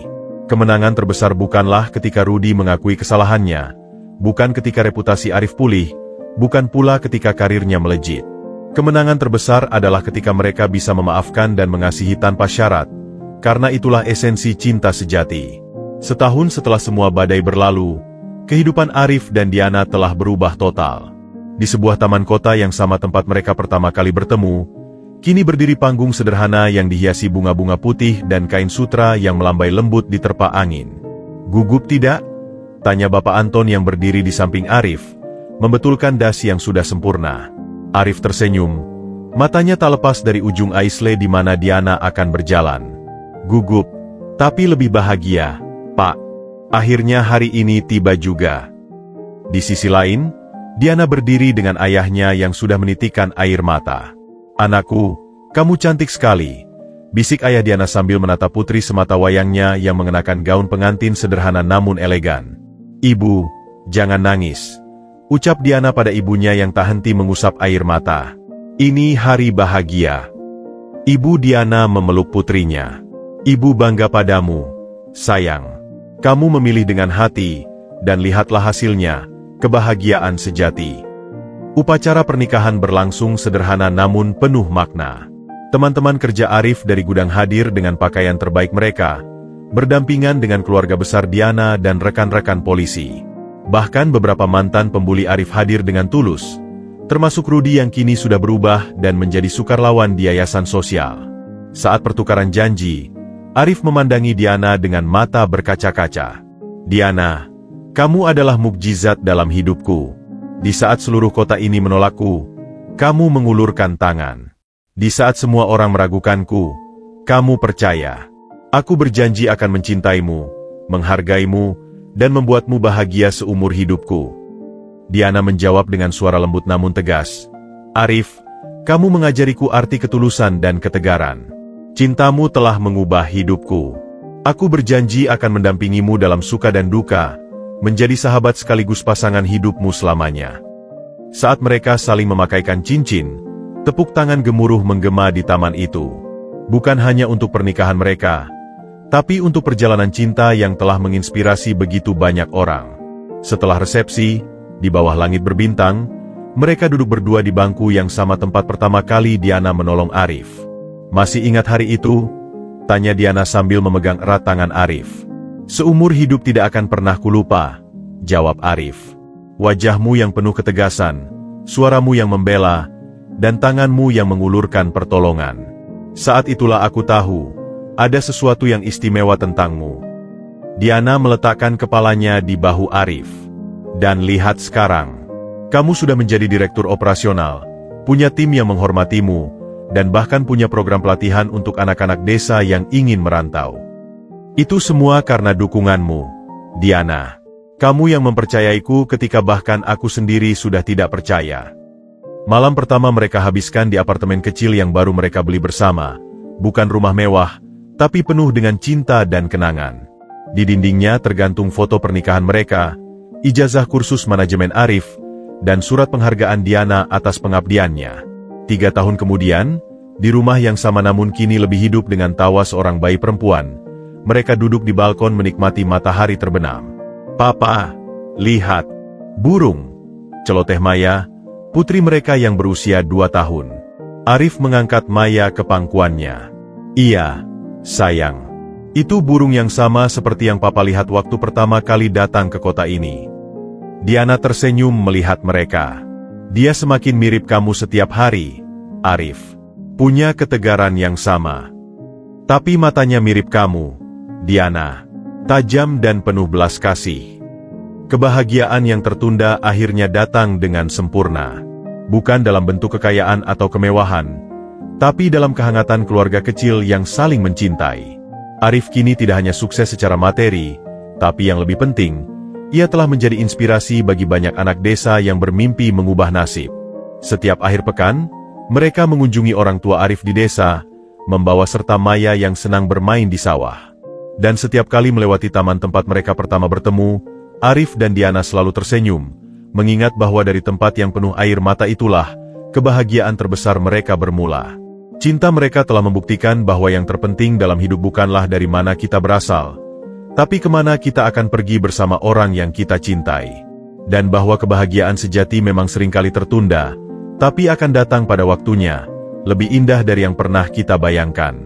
Kemenangan terbesar bukanlah ketika Rudy mengakui kesalahannya, bukan ketika reputasi Arif pulih, bukan pula ketika karirnya melejit. Kemenangan terbesar adalah ketika mereka bisa memaafkan dan mengasihi tanpa syarat, karena itulah esensi cinta sejati. Setahun setelah semua badai berlalu, kehidupan Arif dan Diana telah berubah total. Di sebuah taman kota yang sama tempat mereka pertama kali bertemu, kini berdiri panggung sederhana yang dihiasi bunga-bunga putih dan kain sutra yang melambai lembut diterpa angin. Gugup tidak? Tanya Bapak Anton yang berdiri di samping Arif, membetulkan dasi yang sudah sempurna. Arif tersenyum, matanya tak lepas dari ujung aisle di mana Diana akan berjalan. Gugup, tapi lebih bahagia, Pak. Akhirnya hari ini tiba juga. Di sisi lain, Diana berdiri dengan ayahnya yang sudah menitikkan air mata. Anakku, kamu cantik sekali, bisik ayah Diana sambil menatap putri semata wayangnya yang mengenakan gaun pengantin sederhana namun elegan. Ibu, jangan nangis, ucap Diana pada ibunya yang tak henti mengusap air mata. Ini hari bahagia. Ibu Diana memeluk putrinya. Ibu bangga padamu, sayang. Kamu memilih dengan hati, dan lihatlah hasilnya, kebahagiaan sejati. Upacara pernikahan berlangsung sederhana namun penuh makna. Teman-teman kerja Arif dari gudang hadir dengan pakaian terbaik mereka, berdampingan dengan keluarga besar Diana dan rekan-rekan polisi. Bahkan beberapa mantan pembuli Arif hadir dengan tulus, termasuk Rudy yang kini sudah berubah dan menjadi sukarlawan di yayasan sosial. Saat pertukaran janji, Arif memandangi Diana dengan mata berkaca-kaca. Diana, kamu adalah mukjizat dalam hidupku. Di saat seluruh kota ini menolakku, kamu mengulurkan tangan. Di saat semua orang meragukanku, kamu percaya. Aku berjanji akan mencintaimu, menghargaimu, dan membuatmu bahagia seumur hidupku. Diana menjawab dengan suara lembut namun tegas. Arif, kamu mengajariku arti ketulusan dan ketegaran. Cintamu telah mengubah hidupku. Aku berjanji akan mendampingimu dalam suka dan duka, menjadi sahabat sekaligus pasangan hidupmu selamanya. Saat mereka saling memakaikan cincin, tepuk tangan gemuruh menggema di taman itu. Bukan hanya untuk pernikahan mereka, tapi untuk perjalanan cinta yang telah menginspirasi begitu banyak orang. Setelah resepsi, di bawah langit berbintang, mereka duduk berdua di bangku yang sama tempat pertama kali Diana menolong Arif. Masih ingat hari itu? Tanya Diana sambil memegang erat tangan Arif. Seumur hidup tidak akan pernah kulupa, jawab Arif. Wajahmu yang penuh ketegasan, suaramu yang membela, dan tanganmu yang mengulurkan pertolongan. Saat itulah aku tahu, ada sesuatu yang istimewa tentangmu. Diana meletakkan kepalanya di bahu Arif. Dan lihat sekarang, kamu sudah menjadi direktur operasional, punya tim yang menghormatimu, dan bahkan punya program pelatihan untuk anak-anak desa yang ingin merantau. Itu semua karena dukunganmu, Diana. Kamu yang mempercayaiku ketika bahkan aku sendiri sudah tidak percaya. Malam pertama mereka habiskan di apartemen kecil yang baru mereka beli bersama. Bukan rumah mewah, tapi penuh dengan cinta dan kenangan. Di dindingnya tergantung foto pernikahan mereka, ijazah kursus manajemen Arif, dan surat penghargaan Diana atas pengabdiannya. 3 tahun kemudian, di rumah yang sama namun kini lebih hidup dengan tawa seorang bayi perempuan, mereka duduk di balkon menikmati matahari terbenam. Papa, lihat, burung, celoteh Maya, putri mereka yang berusia 2 tahun. Arif mengangkat Maya ke pangkuannya. Iya, sayang. Itu burung yang sama seperti yang Papa lihat waktu pertama kali datang ke kota ini. Diana tersenyum melihat mereka. Dia semakin mirip kamu setiap hari, Arif. Punya ketegaran yang sama. Tapi matanya mirip kamu, Diana. Tajam dan penuh belas kasih. Kebahagiaan yang tertunda akhirnya datang dengan sempurna. Bukan dalam bentuk kekayaan atau kemewahan, tapi dalam kehangatan keluarga kecil yang saling mencintai. Arif kini tidak hanya sukses secara materi, tapi yang lebih penting, ia telah menjadi inspirasi bagi banyak anak desa yang bermimpi mengubah nasib. Setiap akhir pekan, mereka mengunjungi orang tua Arif di desa, membawa serta Maya yang senang bermain di sawah. Dan setiap kali melewati taman tempat mereka pertama bertemu, Arif dan Diana selalu tersenyum, mengingat bahwa dari tempat yang penuh air mata itulah, kebahagiaan terbesar mereka bermula. Cinta mereka telah membuktikan bahwa yang terpenting dalam hidup bukanlah dari mana kita berasal, tapi kemana kita akan pergi bersama orang yang kita cintai. Dan bahwa kebahagiaan sejati memang seringkali tertunda, tapi akan datang pada waktunya, lebih indah dari yang pernah kita bayangkan.